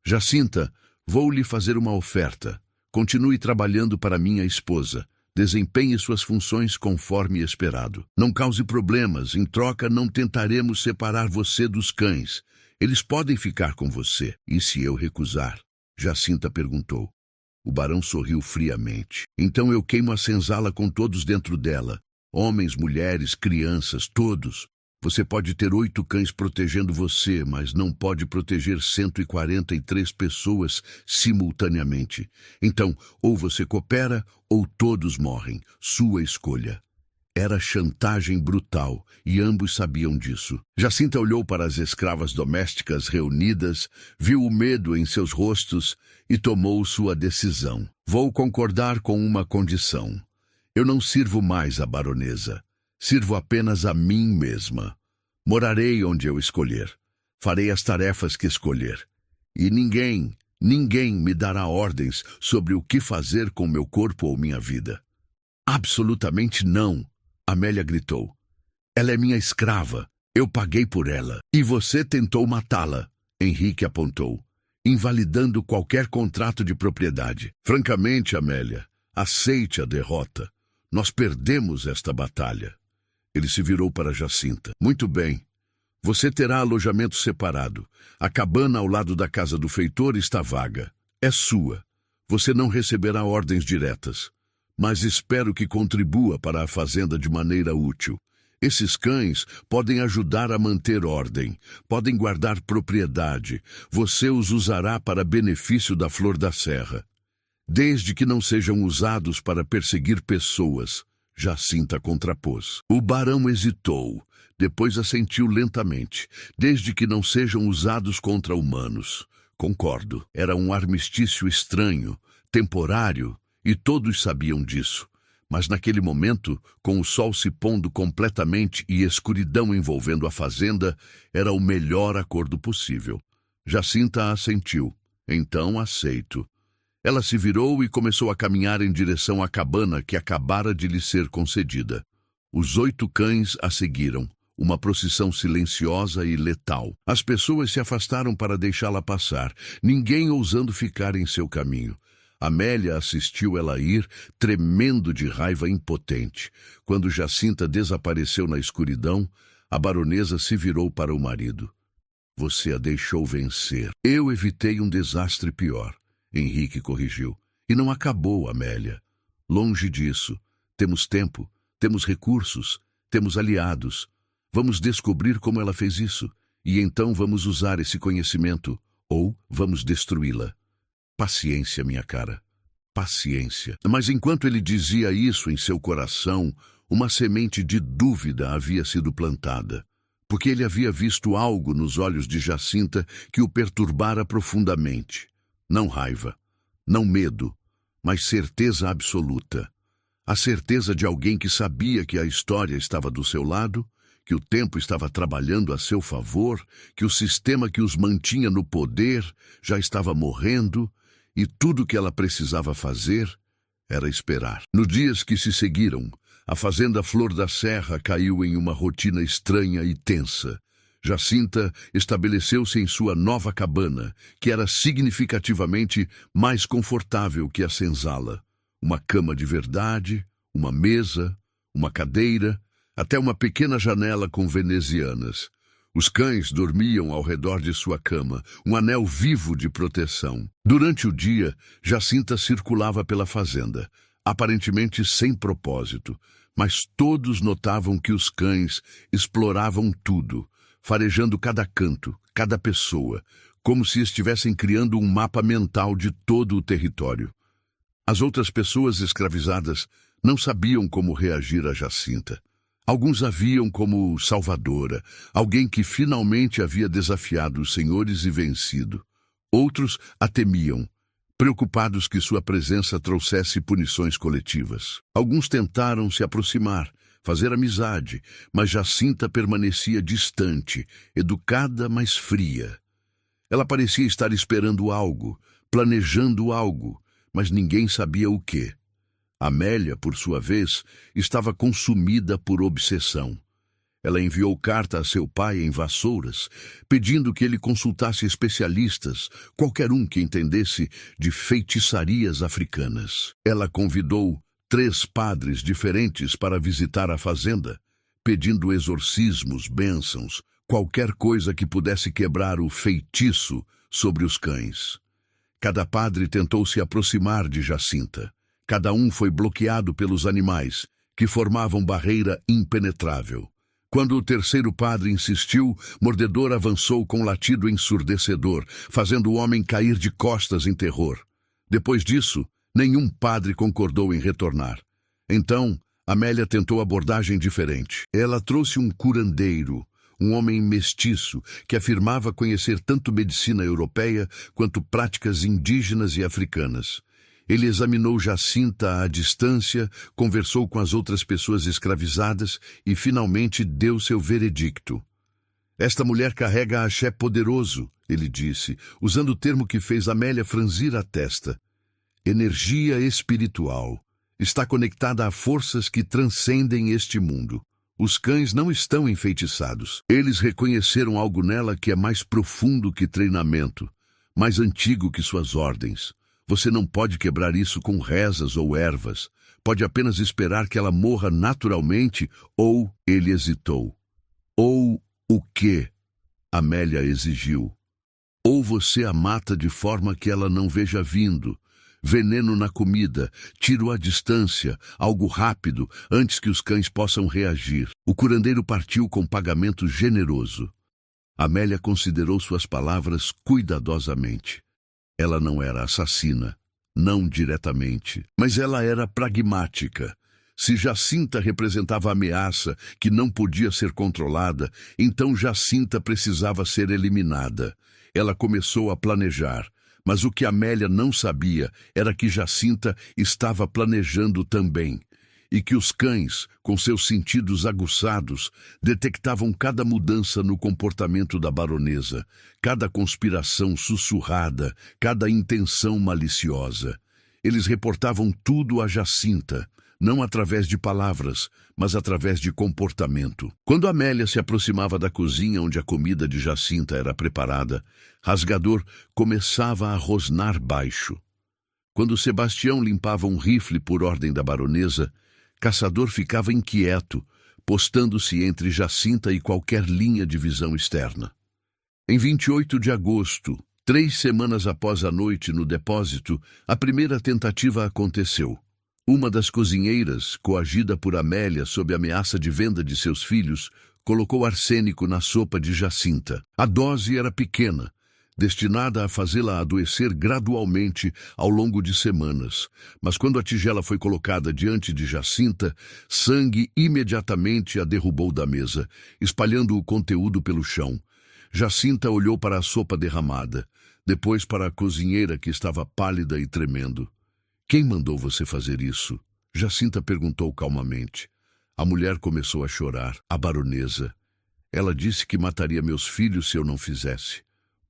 "Jacinta, vou lhe fazer uma oferta. Continue trabalhando para minha esposa. Desempenhe suas funções conforme esperado. Não cause problemas, em troca não tentaremos separar você dos cães. Eles podem ficar com você." "E se eu recusar?" Jacinta perguntou. O barão sorriu friamente. Então eu queimo a senzala com todos dentro dela. Homens, mulheres, crianças, todos. Você pode ter 8 cães protegendo você, mas não pode proteger 143 pessoas simultaneamente. Então, ou você coopera, ou todos morrem. Sua escolha. Era chantagem brutal, e ambos sabiam disso. Jacinta olhou para as escravas domésticas reunidas, viu o medo em seus rostos e tomou sua decisão. Vou concordar com uma condição. Eu não sirvo mais a baronesa. Sirvo apenas a mim mesma. Morarei onde eu escolher. Farei as tarefas que escolher. E ninguém me dará ordens sobre o que fazer com meu corpo ou minha vida. Absolutamente não. Amélia gritou. Ela é minha escrava. Eu paguei por ela. E você tentou matá-la. Henrique apontou, invalidando qualquer contrato de propriedade. Francamente, Amélia, aceite a derrota. Nós perdemos esta batalha. Ele se virou para Jacinta. Muito bem. Você terá alojamento separado. A cabana ao lado da casa do feitor está vaga. É sua. Você não receberá ordens diretas. Mas espero que contribua para a fazenda de maneira útil. Esses cães podem ajudar a manter ordem, podem guardar propriedade. Você os usará para benefício da Flor da Serra. Desde que não sejam usados para perseguir pessoas, Jacinta contrapôs. O barão hesitou, depois assentiu lentamente. Desde que não sejam usados contra humanos. Concordo, era um armistício estranho, temporário, e todos sabiam disso. Mas naquele momento, com o sol se pondo completamente e escuridão envolvendo a fazenda, era o melhor acordo possível. Jacinta assentiu. Então aceito. Ela se virou e começou a caminhar em direção à cabana que acabara de lhe ser concedida. Os 8 cães a seguiram, uma procissão silenciosa e letal. As pessoas se afastaram para deixá-la passar, ninguém ousando ficar em seu caminho. Amélia assistiu ela ir, tremendo de raiva impotente. Quando Jacinta desapareceu na escuridão, a baronesa se virou para o marido. Você a deixou vencer. Eu evitei um desastre pior, Henrique corrigiu. E não acabou, Amélia. Longe disso. Temos tempo, temos recursos, temos aliados. Vamos descobrir como ela fez isso, e então vamos usar esse conhecimento, ou vamos destruí-la. Paciência, minha cara. Paciência. Mas enquanto ele dizia isso em seu coração, uma semente de dúvida havia sido plantada. Porque ele havia visto algo nos olhos de Jacinta que o perturbara profundamente. Não raiva, não medo, mas certeza absoluta. A certeza de alguém que sabia que a história estava do seu lado, que o tempo estava trabalhando a seu favor, que o sistema que os mantinha no poder já estava morrendo, e tudo que ela precisava fazer era esperar. Nos dias que se seguiram, a fazenda Flor da Serra caiu em uma rotina estranha e tensa. Jacinta estabeleceu-se em sua nova cabana, que era significativamente mais confortável que a senzala. Uma cama de verdade, uma mesa, uma cadeira, até uma pequena janela com venezianas. Os cães dormiam ao redor de sua cama, um anel vivo de proteção. Durante o dia, Jacinta circulava pela fazenda, aparentemente sem propósito, mas todos notavam que os cães exploravam tudo, farejando cada canto, cada pessoa, como se estivessem criando um mapa mental de todo o território. As outras pessoas escravizadas não sabiam como reagir a Jacinta. Alguns a viam como salvadora, alguém que finalmente havia desafiado os senhores e vencido. Outros a temiam, preocupados que sua presença trouxesse punições coletivas. Alguns tentaram se aproximar, fazer amizade, mas Jacinta permanecia distante, educada, mas fria. Ela parecia estar esperando algo, planejando algo, mas ninguém sabia o quê. Amélia, por sua vez, estava consumida por obsessão. Ela enviou carta a seu pai em Vassouras, pedindo que ele consultasse especialistas, qualquer um que entendesse de feitiçarias africanas. Ela convidou 3 padres diferentes para visitar a fazenda, pedindo exorcismos, bênçãos, qualquer coisa que pudesse quebrar o feitiço sobre os cães. Cada padre tentou se aproximar de Jacinta. Cada um foi bloqueado pelos animais, que formavam barreira impenetrável. Quando o terceiro padre insistiu, Mordedor avançou com um latido ensurdecedor, fazendo o homem cair de costas em terror. Depois disso, nenhum padre concordou em retornar. Então, Amélia tentou abordagem diferente. Ela trouxe um curandeiro, um homem mestiço, que afirmava conhecer tanto medicina europeia quanto práticas indígenas e africanas. Ele examinou Jacinta à distância, conversou com as outras pessoas escravizadas e finalmente deu seu veredicto. Esta mulher carrega axé poderoso, ele disse, usando o termo que fez Amélia franzir a testa. Energia espiritual. Está conectada a forças que transcendem este mundo. Os cães não estão enfeitiçados. Eles reconheceram algo nela que é mais profundo que treinamento, mais antigo que suas ordens. Você não pode quebrar isso com rezas ou ervas. Pode apenas esperar que ela morra naturalmente, ou ele hesitou. Ou o quê? Amélia exigiu. Ou você a mata de forma que ela não veja vindo. Veneno na comida, tiro à distância, algo rápido, antes que os cães possam reagir. O curandeiro partiu com pagamento generoso. Amélia considerou suas palavras cuidadosamente. Ela não era assassina, não diretamente, mas ela era pragmática. Se Jacinta representava ameaça que não podia ser controlada, então Jacinta precisava ser eliminada. Ela começou a planejar, mas o que Amélia não sabia era que Jacinta estava planejando também, e que os cães, com seus sentidos aguçados, detectavam cada mudança no comportamento da baronesa, cada conspiração sussurrada, cada intenção maliciosa. Eles reportavam tudo a Jacinta, não através de palavras, mas através de comportamento. Quando Amélia se aproximava da cozinha onde a comida de Jacinta era preparada, Rasgador começava a rosnar baixo. Quando Sebastião limpava um rifle por ordem da baronesa, Caçador ficava inquieto, postando-se entre Jacinta e qualquer linha de visão externa. Em 28 de agosto, 3 semanas após a noite no depósito, a primeira tentativa aconteceu. Uma das cozinheiras, coagida por Amélia sob ameaça de venda de seus filhos, colocou arsênico na sopa de Jacinta. A dose era pequena, destinada a fazê-la adoecer gradualmente ao longo de semanas. Mas quando a tigela foi colocada diante de Jacinta, sangue imediatamente a derrubou da mesa, espalhando o conteúdo pelo chão. Jacinta olhou para a sopa derramada, depois para a cozinheira que estava pálida e tremendo. "Quem mandou você fazer isso?" Jacinta perguntou calmamente. A mulher começou a chorar. A baronesa. Ela disse que mataria meus filhos se eu não fizesse.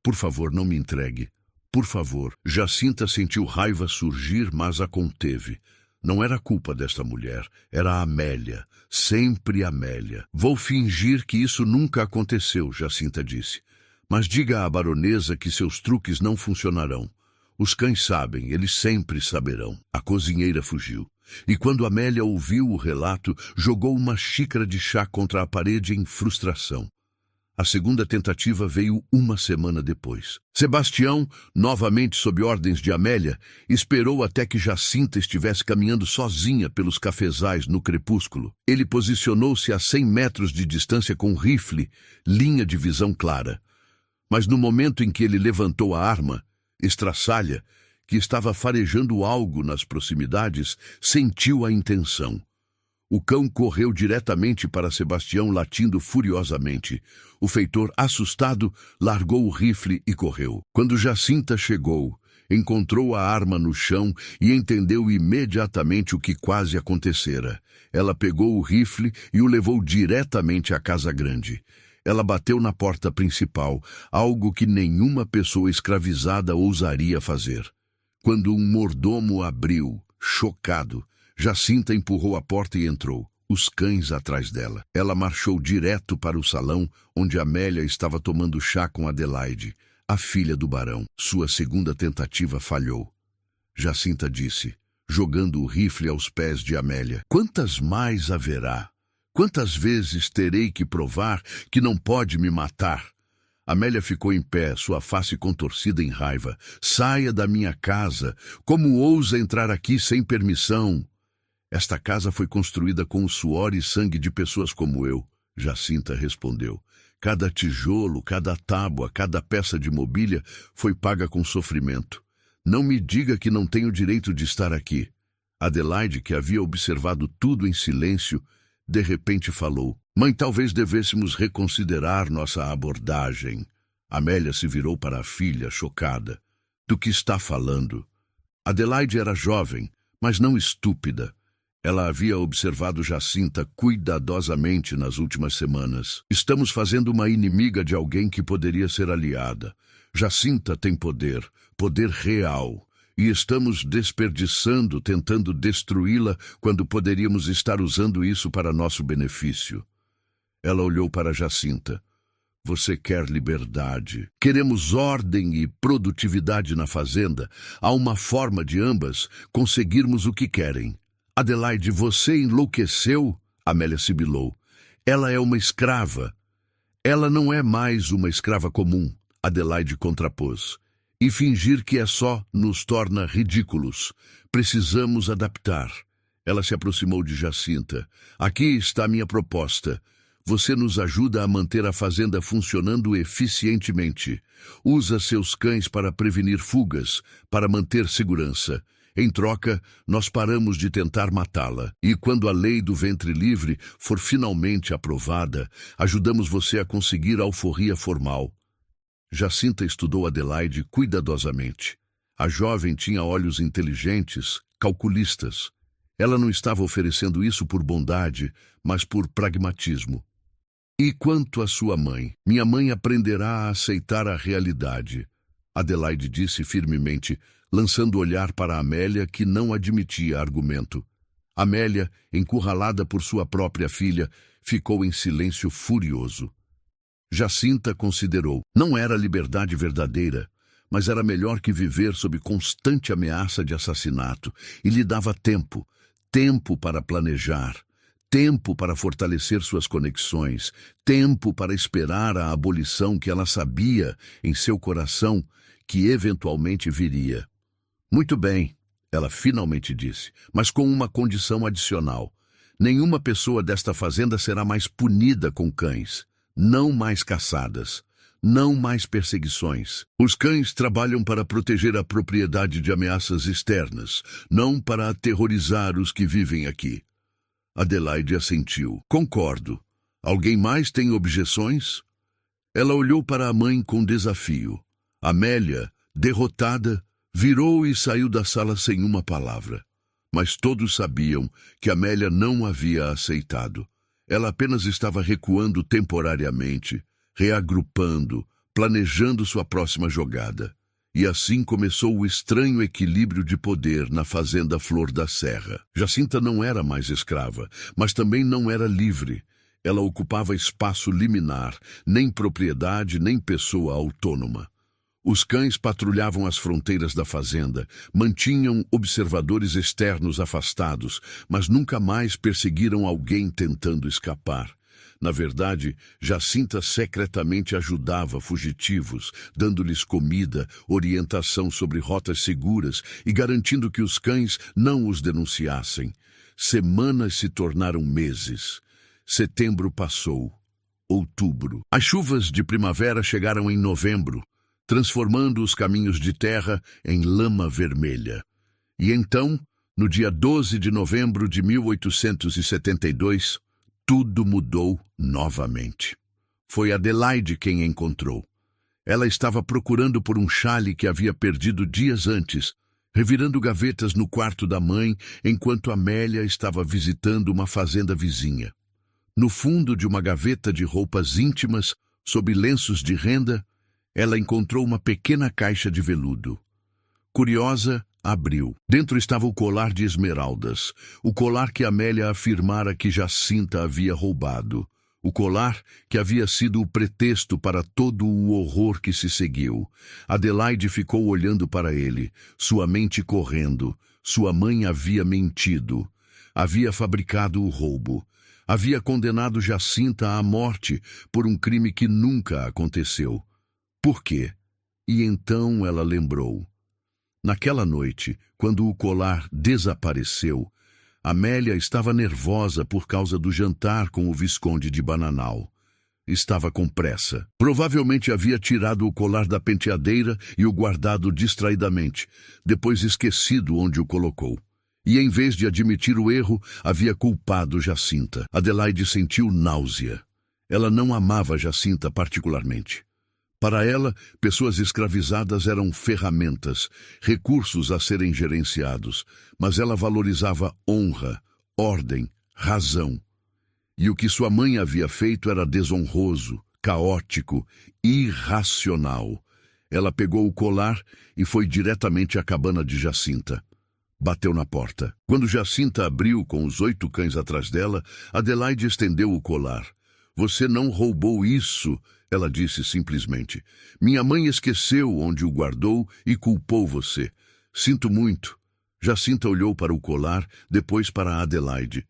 Por favor, não me entregue. Por favor. Jacinta sentiu raiva surgir, mas a conteve. Não era culpa desta mulher, era a Amélia. Sempre Amélia. Vou fingir que isso nunca aconteceu, Jacinta disse. Mas diga à baronesa que seus truques não funcionarão. Os cães sabem, eles sempre saberão. A cozinheira fugiu. E quando Amélia ouviu o relato, jogou uma xícara de chá contra a parede em frustração. A segunda tentativa veio 1 semana depois. Sebastião, novamente sob ordens de Amélia, esperou até que Jacinta estivesse caminhando sozinha pelos cafezais no crepúsculo. Ele posicionou-se a 100 metros de distância com um rifle, linha de visão clara. Mas no momento em que ele levantou a arma, Estraçalha, que estava farejando algo nas proximidades, sentiu a intenção. O cão correu diretamente para Sebastião, latindo furiosamente. O feitor, assustado, largou o rifle e correu. Quando Jacinta chegou, encontrou a arma no chão e entendeu imediatamente o que quase acontecera. Ela pegou o rifle e o levou diretamente à casa grande. Ela bateu na porta principal, algo que nenhuma pessoa escravizada ousaria fazer. Quando um mordomo abriu, chocado, Jacinta empurrou a porta e entrou, os cães atrás dela. Ela marchou direto para o salão, onde Amélia estava tomando chá com Adelaide, a filha do barão. Sua segunda tentativa falhou. Jacinta disse, jogando o rifle aos pés de Amélia. "Quantas mais haverá? Quantas vezes terei que provar que não pode me matar?" Amélia ficou em pé, sua face contorcida em raiva. Saia da minha casa! Como ousa entrar aqui sem permissão? Esta casa foi construída com o suor e sangue de pessoas como eu, Jacinta respondeu. Cada tijolo, cada tábua, cada peça de mobília foi paga com sofrimento. Não me diga que não tenho direito de estar aqui. Adelaide, que havia observado tudo em silêncio, de repente falou. Mãe, talvez devêssemos reconsiderar nossa abordagem. Amélia se virou para a filha, chocada. Do que está falando? Adelaide era jovem, mas não estúpida. Ela havia observado Jacinta cuidadosamente nas últimas semanas. Estamos fazendo uma inimiga de alguém que poderia ser aliada. Jacinta tem poder, poder real. E estamos desperdiçando, tentando destruí-la, quando poderíamos estar usando isso para nosso benefício. Ela olhou para Jacinta. Você quer liberdade. Queremos ordem e produtividade na fazenda. Há uma forma de ambas conseguirmos o que querem. Adelaide, você enlouqueceu? Amélia sibilou. Ela é uma escrava. Ela não é mais uma escrava comum, Adelaide contrapôs. E fingir que é só nos torna ridículos. Precisamos adaptar. Ela se aproximou de Jacinta. Aqui está a minha proposta. Você nos ajuda a manter a fazenda funcionando eficientemente. Usa seus cães para prevenir fugas, para manter segurança. Em troca, nós paramos de tentar matá-la. E quando a lei do ventre livre for finalmente aprovada, ajudamos você a conseguir a alforria formal. Jacinta estudou Adelaide cuidadosamente. A jovem tinha olhos inteligentes, calculistas. Ela não estava oferecendo isso por bondade, mas por pragmatismo. E quanto à sua mãe? Minha mãe aprenderá a aceitar a realidade. Adelaide disse firmemente, lançando olhar para Amélia, que não admitia argumento. Amélia, encurralada por sua própria filha, ficou em silêncio furioso. Jacinta considerou. Não era liberdade verdadeira, mas era melhor que viver sob constante ameaça de assassinato, e lhe dava tempo, tempo para planejar, tempo para fortalecer suas conexões, tempo para esperar a abolição que ela sabia, em seu coração, que eventualmente viria. Muito bem, ela finalmente disse, mas com uma condição adicional. Nenhuma pessoa desta fazenda será mais punida com cães. Não mais caçadas, não mais perseguições. Os cães trabalham para proteger a propriedade de ameaças externas, não para aterrorizar os que vivem aqui. Adelaide assentiu. Concordo. Alguém mais tem objeções? Ela olhou para a mãe com desafio. Amélia, derrotada, virou e saiu da sala sem uma palavra. Mas todos sabiam que Amélia não havia aceitado. Ela apenas estava recuando temporariamente, reagrupando, planejando sua próxima jogada. E assim começou o estranho equilíbrio de poder na fazenda Flor da Serra. Jacinta não era mais escrava, mas também não era livre. Ela ocupava espaço liminar, nem propriedade, nem pessoa autônoma. Os cães patrulhavam as fronteiras da fazenda, mantinham observadores externos afastados, mas nunca mais perseguiram alguém tentando escapar. Na verdade, Jacinta secretamente ajudava fugitivos, dando-lhes comida, orientação sobre rotas seguras e garantindo que os cães não os denunciassem. Semanas se tornaram meses. Setembro passou. Outubro. As chuvas de primavera chegaram em novembro, transformando os caminhos de terra em lama vermelha. E então, no dia 12 de novembro de 1872, tudo mudou novamente. Foi Adelaide quem encontrou. Ela estava procurando por um xale que havia perdido dias antes, revirando gavetas no quarto da mãe, enquanto Amélia estava visitando uma fazenda vizinha. No fundo de uma gaveta de roupas íntimas, sob lenços de renda, ela encontrou uma pequena caixa de veludo. Curiosa, abriu. Dentro estava o colar de esmeraldas, o colar que Amélia afirmara que Jacinta havia roubado, o colar que havia sido o pretexto para todo o horror que se seguiu. Adelaide ficou olhando para ele, sua mente correndo. Sua mãe havia mentido, havia fabricado o roubo, havia condenado Jacinta à morte por um crime que nunca aconteceu. Por quê? E então ela lembrou. Naquela noite, quando o colar desapareceu, Amélia estava nervosa por causa do jantar com o Visconde de Bananal. Estava com pressa. Provavelmente havia tirado o colar da penteadeira e o guardado distraidamente, depois esquecido onde o colocou. E em vez de admitir o erro, havia culpado Jacinta. Adelaide sentiu náusea. Ela não amava Jacinta particularmente. Para ela, pessoas escravizadas eram ferramentas, recursos a serem gerenciados, mas ela valorizava honra, ordem, razão. E o que sua mãe havia feito era desonroso, caótico, irracional. Ela pegou o colar e foi diretamente à cabana de Jacinta. Bateu na porta. Quando Jacinta abriu com os 8 cães atrás dela, Adelaide estendeu o colar. Você não roubou isso, ela disse simplesmente. Minha mãe esqueceu onde o guardou e culpou você. Sinto muito. Jacinta olhou para o colar, depois para Adelaide.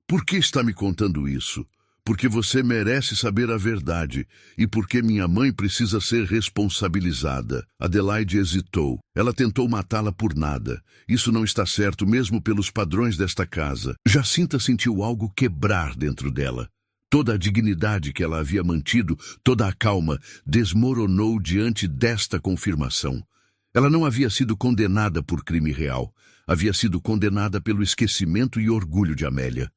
Por que está me contando isso? Porque você merece saber a verdade e porque minha mãe precisa ser responsabilizada. Adelaide hesitou. Ela tentou matá-la por nada. Isso não está certo mesmo pelos padrões desta casa. Jacinta sentiu algo quebrar dentro dela. Toda a dignidade que ela havia mantido, toda a calma, desmoronou diante desta confirmação. Ela não havia sido condenada por crime real. Havia sido condenada pelo esquecimento e orgulho de Amélia.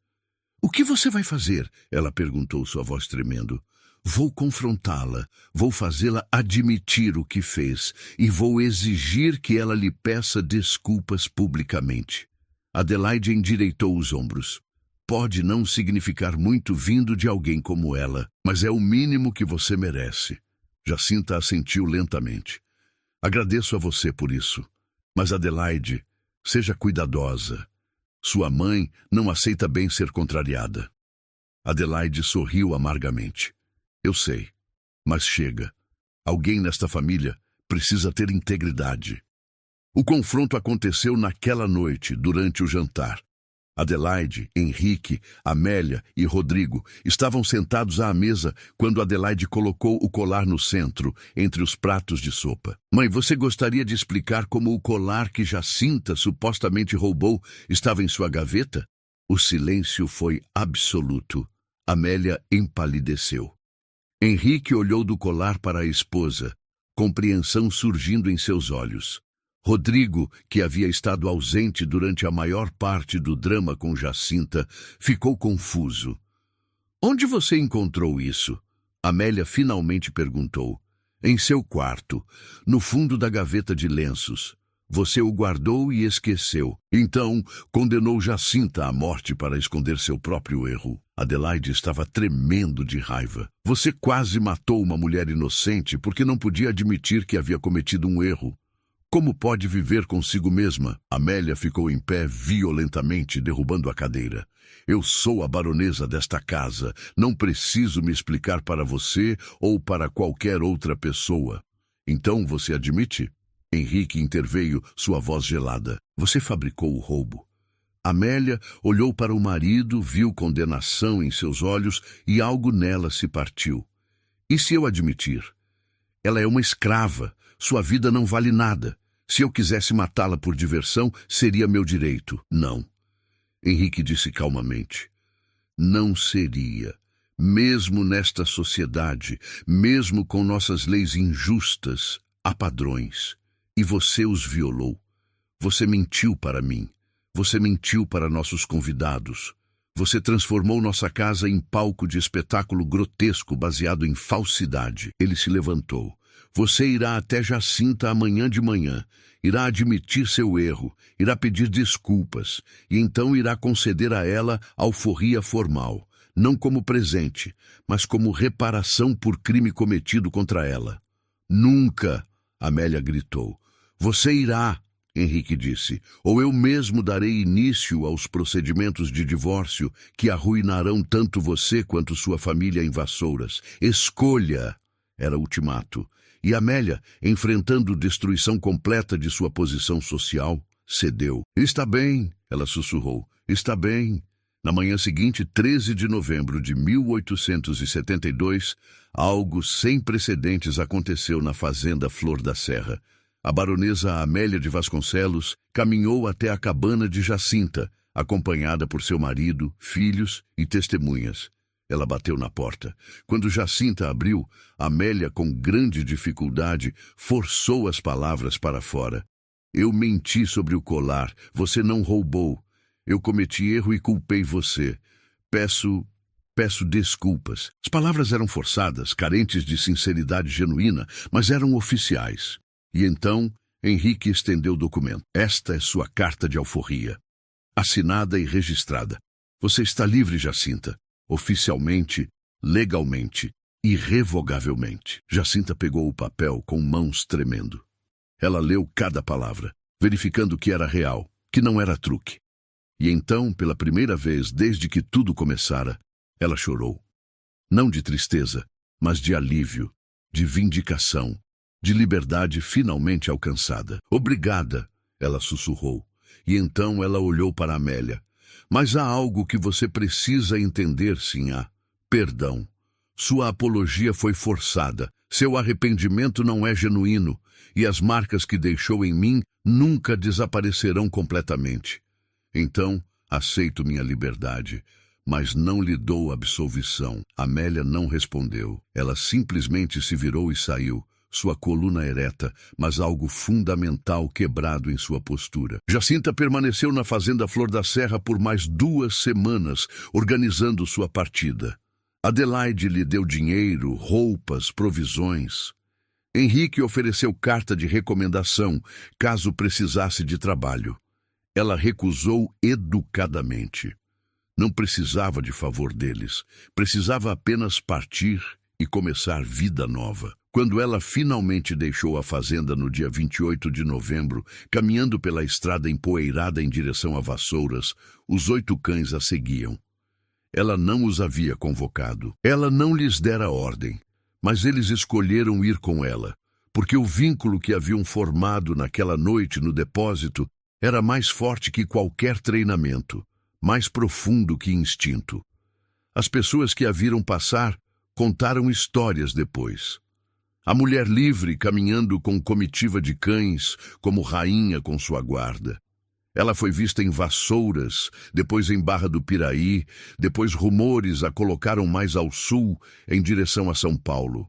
O que você vai fazer? Ela perguntou, sua voz tremendo. Vou confrontá-la, vou fazê-la admitir o que fez e vou exigir que ela lhe peça desculpas publicamente. Adelaide endireitou os ombros. Pode não significar muito vindo de alguém como ela, mas é o mínimo que você merece. Jacinta assentiu lentamente. Agradeço a você por isso, mas Adelaide, seja cuidadosa. Sua mãe não aceita bem ser contrariada. Adelaide sorriu amargamente. Eu sei, mas chega. Alguém nesta família precisa ter integridade. O confronto aconteceu naquela noite, durante o jantar. Adelaide, Henrique, Amélia e Rodrigo estavam sentados à mesa quando Adelaide colocou o colar no centro, entre os pratos de sopa. Mãe, você gostaria de explicar como o colar que Jacinta supostamente roubou estava em sua gaveta? O silêncio foi absoluto. Amélia empalideceu. Henrique olhou do colar para a esposa, compreensão surgindo em seus olhos. Rodrigo, que havia estado ausente durante a maior parte do drama com Jacinta, ficou confuso. Onde você encontrou isso? Amélia finalmente perguntou. Em seu quarto, no fundo da gaveta de lenços. Você o guardou e esqueceu. Então, condenou Jacinta à morte para esconder seu próprio erro. Adelaide estava tremendo de raiva. Você quase matou uma mulher inocente porque não podia admitir que havia cometido um erro. Como pode viver consigo mesma? Amélia ficou em pé violentamente, derrubando a cadeira. Eu sou a baronesa desta casa. Não preciso me explicar para você ou para qualquer outra pessoa. Então você admite? Henrique interveio, sua voz gelada. Você fabricou o roubo. Amélia olhou para o marido, viu condenação em seus olhos e algo nela se partiu. E se eu admitir? Ela é uma escrava. Sua vida não vale nada. Se eu quisesse matá-la por diversão, seria meu direito. Não. Henrique disse calmamente. Não seria. Mesmo nesta sociedade, mesmo com nossas leis injustas, há padrões. E você os violou. Você mentiu para mim. Você mentiu para nossos convidados. Você transformou nossa casa em palco de espetáculo grotesco baseado em falsidade. Ele se levantou. Você irá até Jacinta amanhã de manhã, irá admitir seu erro, irá pedir desculpas, e então irá conceder a ela alforria formal, não como presente, mas como reparação por crime cometido contra ela. Nunca, Amélia gritou. Você irá, Henrique disse, ou eu mesmo darei início aos procedimentos de divórcio que arruinarão tanto você quanto sua família em Vassouras. Escolha, era o ultimato. E Amélia, enfrentando destruição completa de sua posição social, cedeu. Está bem, ela sussurrou. Está bem. Na manhã seguinte, 13 de novembro de 1872, algo sem precedentes aconteceu na fazenda Flor da Serra. A baronesa Amélia de Vasconcelos caminhou até a cabana de Jacinta, acompanhada por seu marido, filhos e testemunhas. Ela bateu na porta. Quando Jacinta abriu, Amélia, com grande dificuldade, forçou as palavras para fora. Eu menti sobre o colar. Você não roubou. Eu cometi erro e culpei você. Peço desculpas. As palavras eram forçadas, carentes de sinceridade genuína, mas eram oficiais. E então, Henrique estendeu o documento. Esta é sua carta de alforria. Assinada e registrada. Você está livre, Jacinta. Oficialmente, legalmente, irrevogavelmente. Jacinta pegou o papel com mãos tremendo. Ela leu cada palavra, verificando que era real, que não era truque. E então, pela primeira vez desde que tudo começara, ela chorou. Não de tristeza, mas de alívio, de vindicação, de liberdade finalmente alcançada. Obrigada, ela sussurrou. E então ela olhou para Amélia. Mas há algo que você precisa entender, Sinhá. Perdão. Sua apologia foi forçada. Seu arrependimento não é genuíno. E as marcas que deixou em mim nunca desaparecerão completamente. Então, aceito minha liberdade, mas não lhe dou absolvição. Amélia não respondeu. Ela simplesmente se virou e saiu. Sua coluna ereta, mas algo fundamental quebrado em sua postura. Jacinta permaneceu na fazenda Flor da Serra por mais 2 semanas, organizando sua partida. Adelaide lhe deu dinheiro, roupas, provisões. Henrique ofereceu carta de recomendação, caso precisasse de trabalho. Ela recusou educadamente. Não precisava de favor deles, precisava apenas partir e começar vida nova. Quando ela finalmente deixou a fazenda no dia 28 de novembro, caminhando pela estrada empoeirada em direção a Vassouras, os 8 cães a seguiam. Ela não os havia convocado. Ela não lhes dera ordem, mas eles escolheram ir com ela, porque o vínculo que haviam formado naquela noite no depósito era mais forte que qualquer treinamento, mais profundo que instinto. As pessoas que a viram passar contaram histórias depois. A mulher livre caminhando com comitiva de cães, como rainha com sua guarda. Ela foi vista em Vassouras, depois em Barra do Piraí, depois rumores a colocaram mais ao sul, em direção a São Paulo.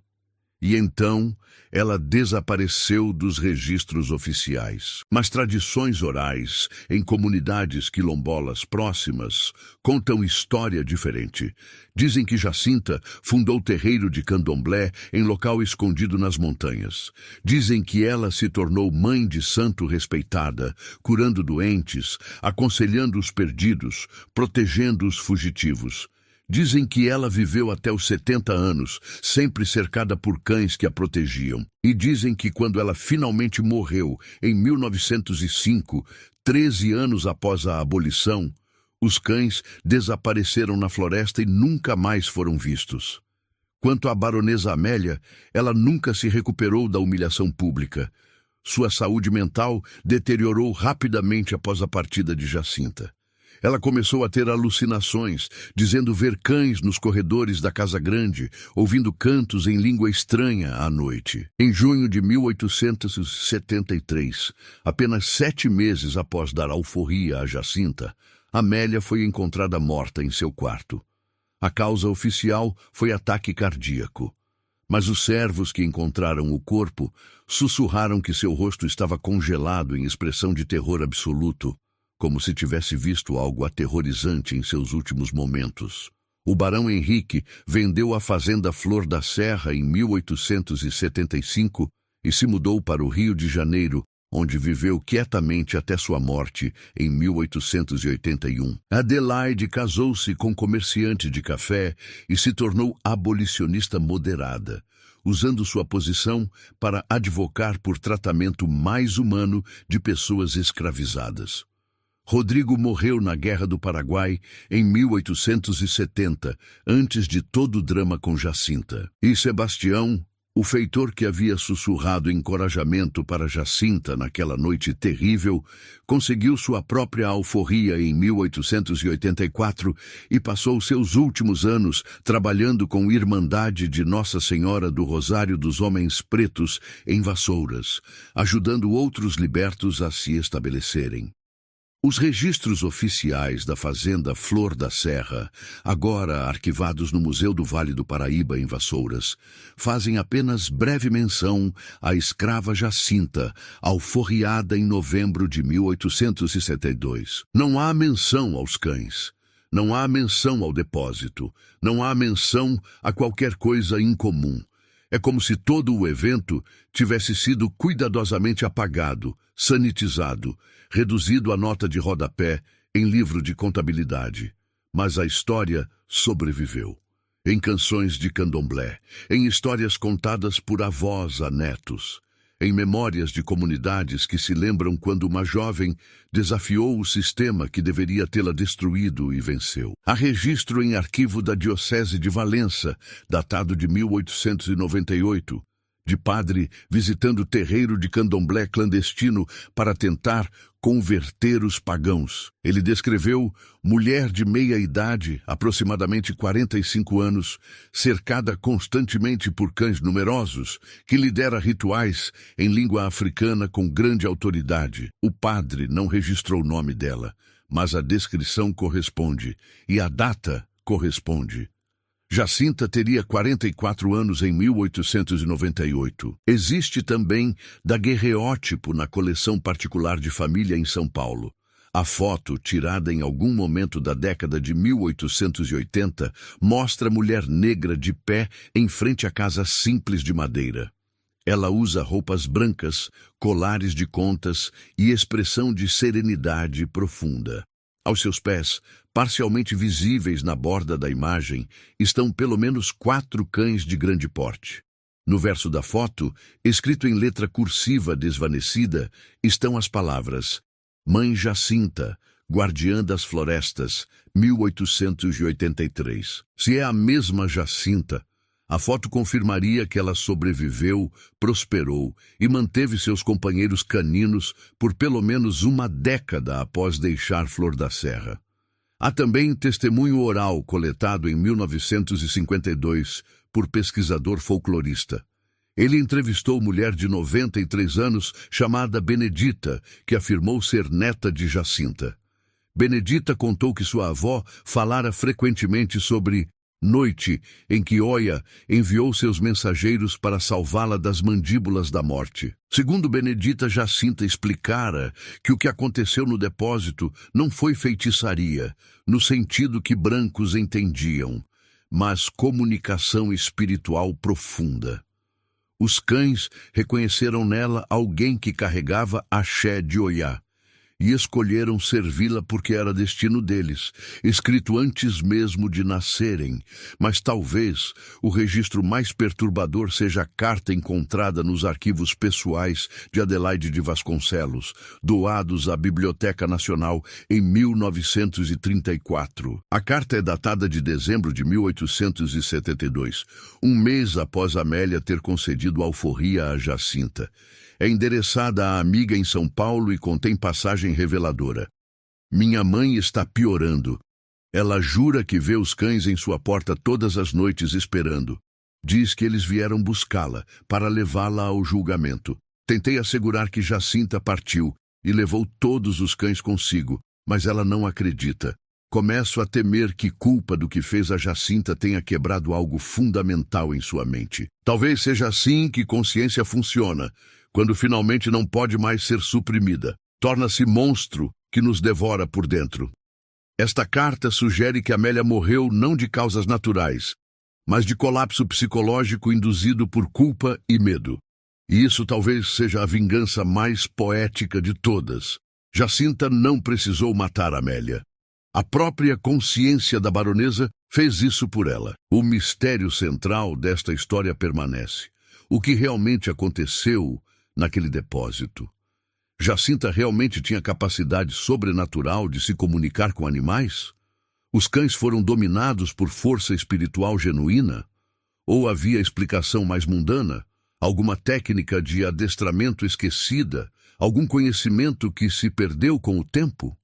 E então ela desapareceu dos registros oficiais. Mas tradições orais, em comunidades quilombolas próximas, contam história diferente. Dizem que Jacinta fundou o terreiro de Candomblé em local escondido nas montanhas. Dizem que ela se tornou mãe de santo respeitada, curando doentes, aconselhando os perdidos, protegendo os fugitivos. Dizem que ela viveu até os 70 anos, sempre cercada por cães que a protegiam. E dizem que quando ela finalmente morreu, em 1905, 13 anos após a abolição, os cães desapareceram na floresta e nunca mais foram vistos. Quanto à baronesa Amélia, ela nunca se recuperou da humilhação pública. Sua saúde mental deteriorou rapidamente após a partida de Jacinta. Ela começou a ter alucinações, dizendo ver cães nos corredores da Casa Grande, ouvindo cantos em língua estranha à noite. Em junho de 1873, apenas 7 meses após dar alforria a Jacinta, Amélia foi encontrada morta em seu quarto. A causa oficial foi ataque cardíaco. Mas os servos que encontraram o corpo sussurraram que seu rosto estava congelado em expressão de terror absoluto, como se tivesse visto algo aterrorizante em seus últimos momentos. O barão Henrique vendeu a fazenda Flor da Serra em 1875 e se mudou para o Rio de Janeiro, onde viveu quietamente até sua morte em 1881. Adelaide casou-se com comerciante de café e se tornou abolicionista moderada, usando sua posição para advocar por tratamento mais humano de pessoas escravizadas. Rodrigo morreu na Guerra do Paraguai em 1870, antes de todo o drama com Jacinta. E Sebastião, O feitor que havia sussurrado encorajamento para Jacinta naquela noite terrível conseguiu sua própria alforria em 1884 e passou seus últimos anos trabalhando com Irmandade de Nossa Senhora do Rosário dos Homens Pretos em Vassouras, ajudando outros libertos a se estabelecerem. Os registros oficiais da fazenda Flor da Serra, agora arquivados no Museu do Vale do Paraíba, em Vassouras, fazem apenas breve menção à escrava Jacinta, alforriada em novembro de 1872. Não há menção aos cães. Não há menção ao depósito. Não há menção a qualquer coisa incomum. É como se todo o evento tivesse sido cuidadosamente apagado, sanitizado, reduzido a nota de rodapé em livro de contabilidade. Mas a história sobreviveu. Em canções de candomblé, em histórias contadas por avós a netos, em memórias de comunidades que se lembram quando uma jovem desafiou o sistema que deveria tê-la destruído e venceu. Há registro em arquivo da Diocese de Valença, datado de 1898, de padre visitando terreiro de candomblé clandestino para tentar converter os pagãos. Ele descreveu mulher de meia idade, aproximadamente 45 anos, cercada constantemente por cães numerosos, que lidera rituais em língua africana com grande autoridade. O padre não registrou o nome dela, mas a descrição corresponde, e a data corresponde. Jacinta teria 44 anos em 1898. Existe também daguerreótipo na coleção particular de família em São Paulo. A foto, tirada em algum momento da década de 1880, mostra a mulher negra de pé em frente à casa simples de madeira. Ela usa roupas brancas, colares de contas e expressão de serenidade profunda. Aos seus pés, parcialmente visíveis na borda da imagem, estão pelo menos 4 cães de grande porte. No verso da foto, escrito em letra cursiva desvanecida, estão as palavras: Mãe Jacinta, Guardiã das Florestas, 1883. Se é a mesma Jacinta, a foto confirmaria que ela sobreviveu, prosperou e manteve seus companheiros caninos por pelo menos uma década após deixar Flor da Serra. Há também testemunho oral coletado em 1952 por pesquisador folclorista. Ele entrevistou mulher de 93 anos chamada Benedita, que afirmou ser neta de Jacinta. Benedita contou que sua avó falara frequentemente sobre noite em que Oia enviou seus mensageiros para salvá-la das mandíbulas da morte. Segundo Benedita, Jacinta explicara que o que aconteceu no depósito não foi feitiçaria, no sentido que brancos entendiam, mas comunicação espiritual profunda. Os cães reconheceram nela alguém que carregava axé de Oiá, e escolheram servi-la porque era destino deles, escrito antes mesmo de nascerem. Mas talvez o registro mais perturbador seja a carta encontrada nos arquivos pessoais de Adelaide de Vasconcelos, doados à Biblioteca Nacional em 1934. A carta é datada de dezembro de 1872, um mês após Amélia ter concedido alforria a Jacinta. É endereçada à amiga em São Paulo e contém passagem reveladora. Minha mãe está piorando. Ela jura que vê os cães em sua porta todas as noites esperando. Diz que eles vieram buscá-la para levá-la ao julgamento. Tentei assegurar que Jacinta partiu e levou todos os cães consigo, mas ela não acredita. Começo a temer que culpa do que fez a Jacinta tenha quebrado algo fundamental em sua mente. Talvez seja assim que consciência funciona, quando finalmente não pode mais ser suprimida. Torna-se monstro que nos devora por dentro. Esta carta sugere que Amélia morreu não de causas naturais, mas de colapso psicológico induzido por culpa e medo. E isso talvez seja a vingança mais poética de todas. Jacinta não precisou matar Amélia. A própria consciência da baronesa fez isso por ela. O mistério central desta história permanece. O que realmente aconteceu naquele depósito? Jacinta realmente tinha capacidade sobrenatural de se comunicar com animais? Os cães foram dominados por força espiritual genuína? Ou havia explicação mais mundana? Alguma técnica de adestramento esquecida? Algum conhecimento que se perdeu com o tempo?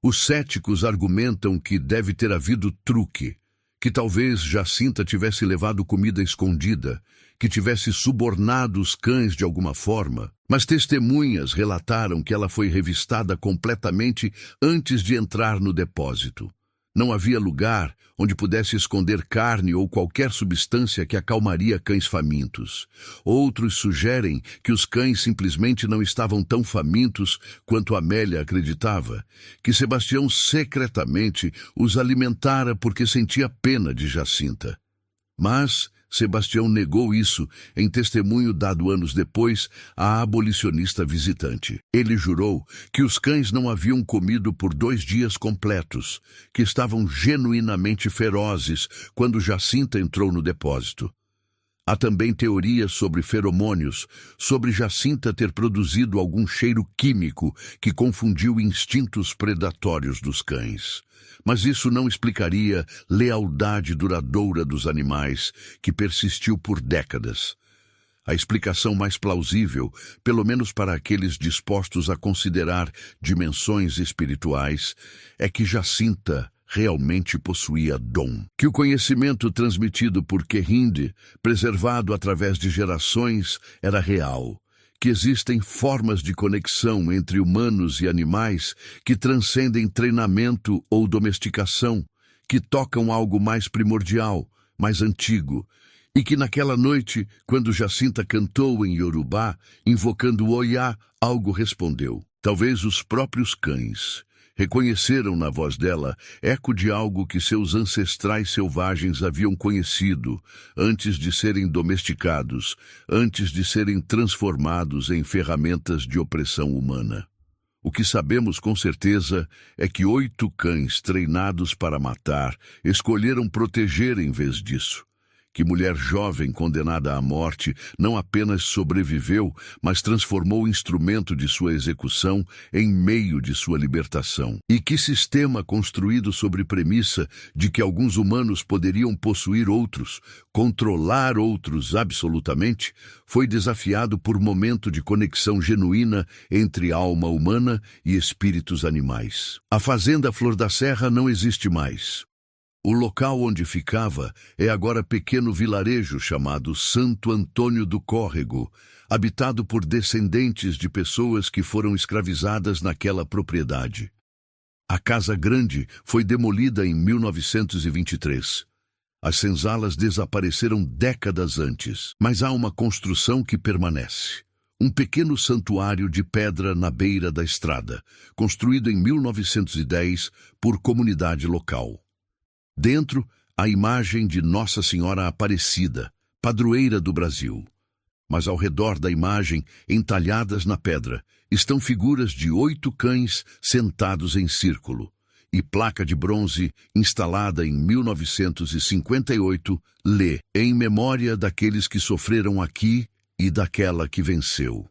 Os céticos argumentam que deve ter havido truque, que talvez Jacinta tivesse levado comida escondida, que tivesse subornado os cães de alguma forma, mas testemunhas relataram que ela foi revistada completamente antes de entrar no depósito. Não havia lugar onde pudesse esconder carne ou qualquer substância que acalmaria cães famintos. Outros sugerem que os cães simplesmente não estavam tão famintos quanto Amélia acreditava, que Sebastião secretamente os alimentara porque sentia pena de Jacinta. Mas Sebastião negou isso em testemunho dado anos depois à abolicionista visitante. Ele jurou que os cães não haviam comido por 2 dias completos, que estavam genuinamente ferozes quando Jacinta entrou no depósito. Há também teorias sobre feromônios, sobre Jacinta ter produzido algum cheiro químico que confundiu instintos predatórios dos cães. Mas isso não explicaria lealdade duradoura dos animais, que persistiu por décadas. A explicação mais plausível, pelo menos para aqueles dispostos a considerar dimensões espirituais, é que Jacinta realmente possuía dom. Que o conhecimento transmitido por Querinde, preservado através de gerações, era real. Que existem formas de conexão entre humanos e animais que transcendem treinamento ou domesticação, que tocam algo mais primordial, mais antigo, e que naquela noite, quando Jacinta cantou em Yorubá, invocando Oiá, algo respondeu. Talvez os próprios cães reconheceram na voz dela eco de algo que seus ancestrais selvagens haviam conhecido antes de serem domesticados, antes de serem transformados em ferramentas de opressão humana. O que sabemos com certeza é que 8 cães treinados para matar escolheram proteger em vez disso. Que mulher jovem condenada à morte não apenas sobreviveu, mas transformou o instrumento de sua execução em meio de sua libertação. E que sistema construído sobre premissa de que alguns humanos poderiam possuir outros, controlar outros absolutamente, foi desafiado por momento de conexão genuína entre alma humana e espíritos animais. A fazenda Flor da Serra não existe mais. O local onde ficava é agora pequeno vilarejo chamado Santo Antônio do Córrego, habitado por descendentes de pessoas que foram escravizadas naquela propriedade. A Casa Grande foi demolida em 1923. As senzalas desapareceram décadas antes, mas há uma construção que permanece. Um pequeno santuário de pedra na beira da estrada, construído em 1910 por comunidade local. Dentro, a imagem de Nossa Senhora Aparecida, padroeira do Brasil. Mas ao redor da imagem, entalhadas na pedra, estão figuras de 8 cães sentados em círculo, e placa de bronze instalada em 1958 lê: em memória daqueles que sofreram aqui e daquela que venceu.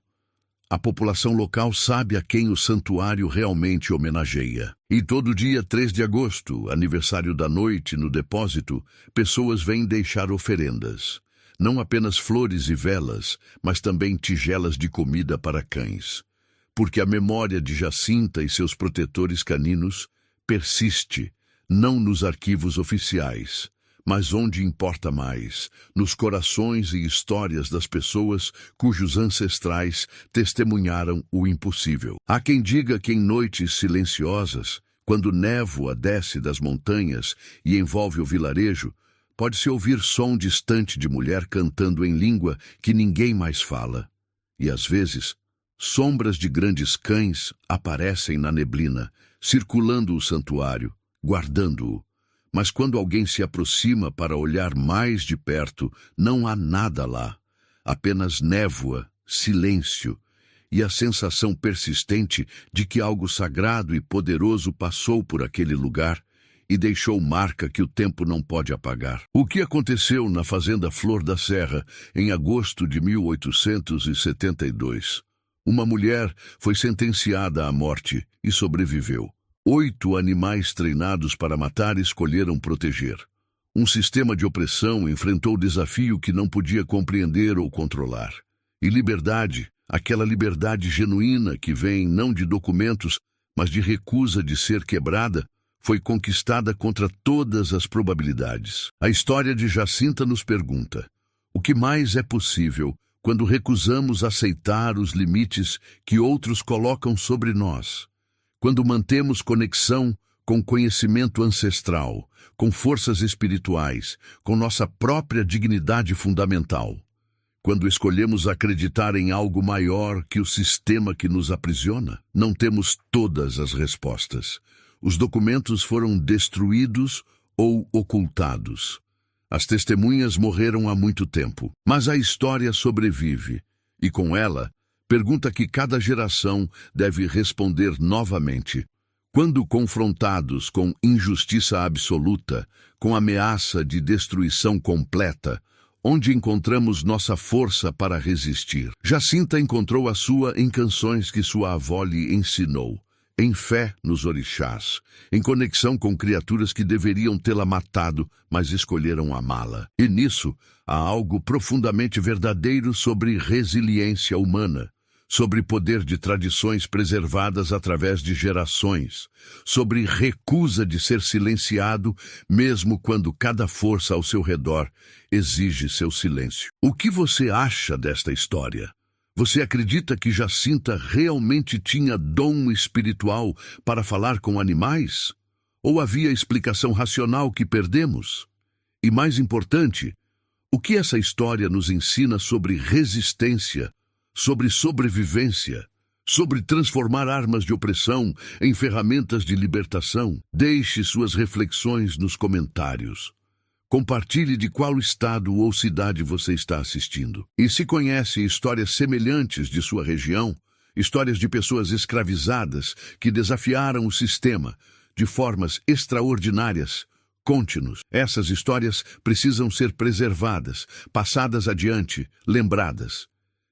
A população local sabe a quem o santuário realmente homenageia. E todo dia 3 de agosto, aniversário da noite no depósito, pessoas vêm deixar oferendas. Não apenas flores e velas, mas também tigelas de comida para cães. Porque a memória de Jacinta e seus protetores caninos persiste, não nos arquivos oficiais, mas onde importa mais, nos corações e histórias das pessoas cujos ancestrais testemunharam o impossível. Há quem diga que em noites silenciosas, quando névoa desce das montanhas e envolve o vilarejo, pode-se ouvir som distante de mulher cantando em língua que ninguém mais fala. E às vezes, sombras de grandes cães aparecem na neblina, circulando o santuário, guardando-o. Mas quando alguém se aproxima para olhar mais de perto, não há nada lá. Apenas névoa, silêncio e a sensação persistente de que algo sagrado e poderoso passou por aquele lugar e deixou marca que o tempo não pode apagar. O que aconteceu na fazenda Flor da Serra em agosto de 1872? Uma mulher foi sentenciada à morte e sobreviveu. 8 animais treinados para matar escolheram proteger. Um sistema de opressão enfrentou o desafio que não podia compreender ou controlar. E liberdade, aquela liberdade genuína que vem não de documentos, mas de recusa de ser quebrada, foi conquistada contra todas as probabilidades. A história de Jacinta nos pergunta: o que mais é possível quando recusamos aceitar os limites que outros colocam sobre nós? Quando mantemos conexão com conhecimento ancestral, com forças espirituais, com nossa própria dignidade fundamental. Quando escolhemos acreditar em algo maior que o sistema que nos aprisiona, não temos todas as respostas. Os documentos foram destruídos ou ocultados. As testemunhas morreram há muito tempo, mas a história sobrevive, e com ela, pergunta que cada geração deve responder novamente. Quando confrontados com injustiça absoluta, com ameaça de destruição completa, onde encontramos nossa força para resistir? Jacinta encontrou a sua em canções que sua avó lhe ensinou, em fé nos orixás, em conexão com criaturas que deveriam tê-la matado, mas escolheram amá-la. E nisso há algo profundamente verdadeiro sobre resiliência humana, sobre poder de tradições preservadas através de gerações, sobre recusa de ser silenciado, mesmo quando cada força ao seu redor exige seu silêncio. O que você acha desta história? Você acredita que Jacinta realmente tinha dom espiritual para falar com animais? Ou havia explicação racional que perdemos? E mais importante, o que essa história nos ensina sobre resistência, sobre sobrevivência, sobre transformar armas de opressão em ferramentas de libertação? Deixe suas reflexões nos comentários. Compartilhe de qual estado ou cidade você está assistindo. E se conhece histórias semelhantes de sua região, histórias de pessoas escravizadas que desafiaram o sistema de formas extraordinárias, conte-nos. Essas histórias precisam ser preservadas, passadas adiante, lembradas.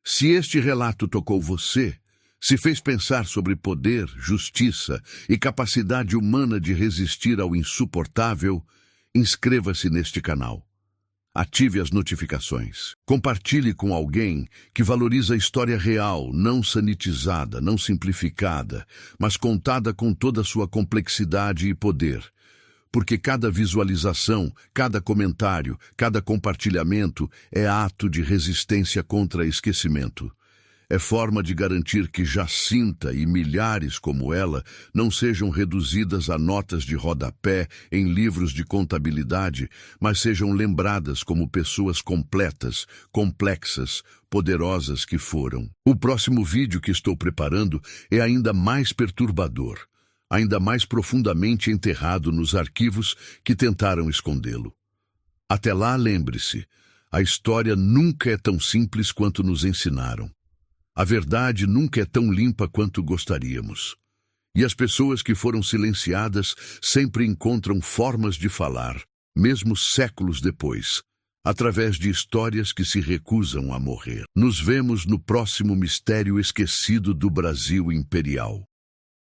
Se este relato tocou você, se fez pensar sobre poder, justiça e capacidade humana de resistir ao insuportável, inscreva-se neste canal. Ative as notificações. Compartilhe com alguém que valoriza a história real, não sanitizada, não simplificada, mas contada com toda a sua complexidade e poder. Porque cada visualização, cada comentário, cada compartilhamento é ato de resistência contra esquecimento. É forma de garantir que Jacinta e milhares como ela não sejam reduzidas a notas de rodapé em livros de contabilidade, mas sejam lembradas como pessoas completas, complexas, poderosas que foram. O próximo vídeo que estou preparando é ainda mais perturbador, ainda mais profundamente enterrado nos arquivos que tentaram escondê-lo. Até lá, lembre-se, a história nunca é tão simples quanto nos ensinaram. A verdade nunca é tão limpa quanto gostaríamos. E as pessoas que foram silenciadas sempre encontram formas de falar, mesmo séculos depois, através de histórias que se recusam a morrer. Nos vemos no próximo mistério esquecido do Brasil imperial.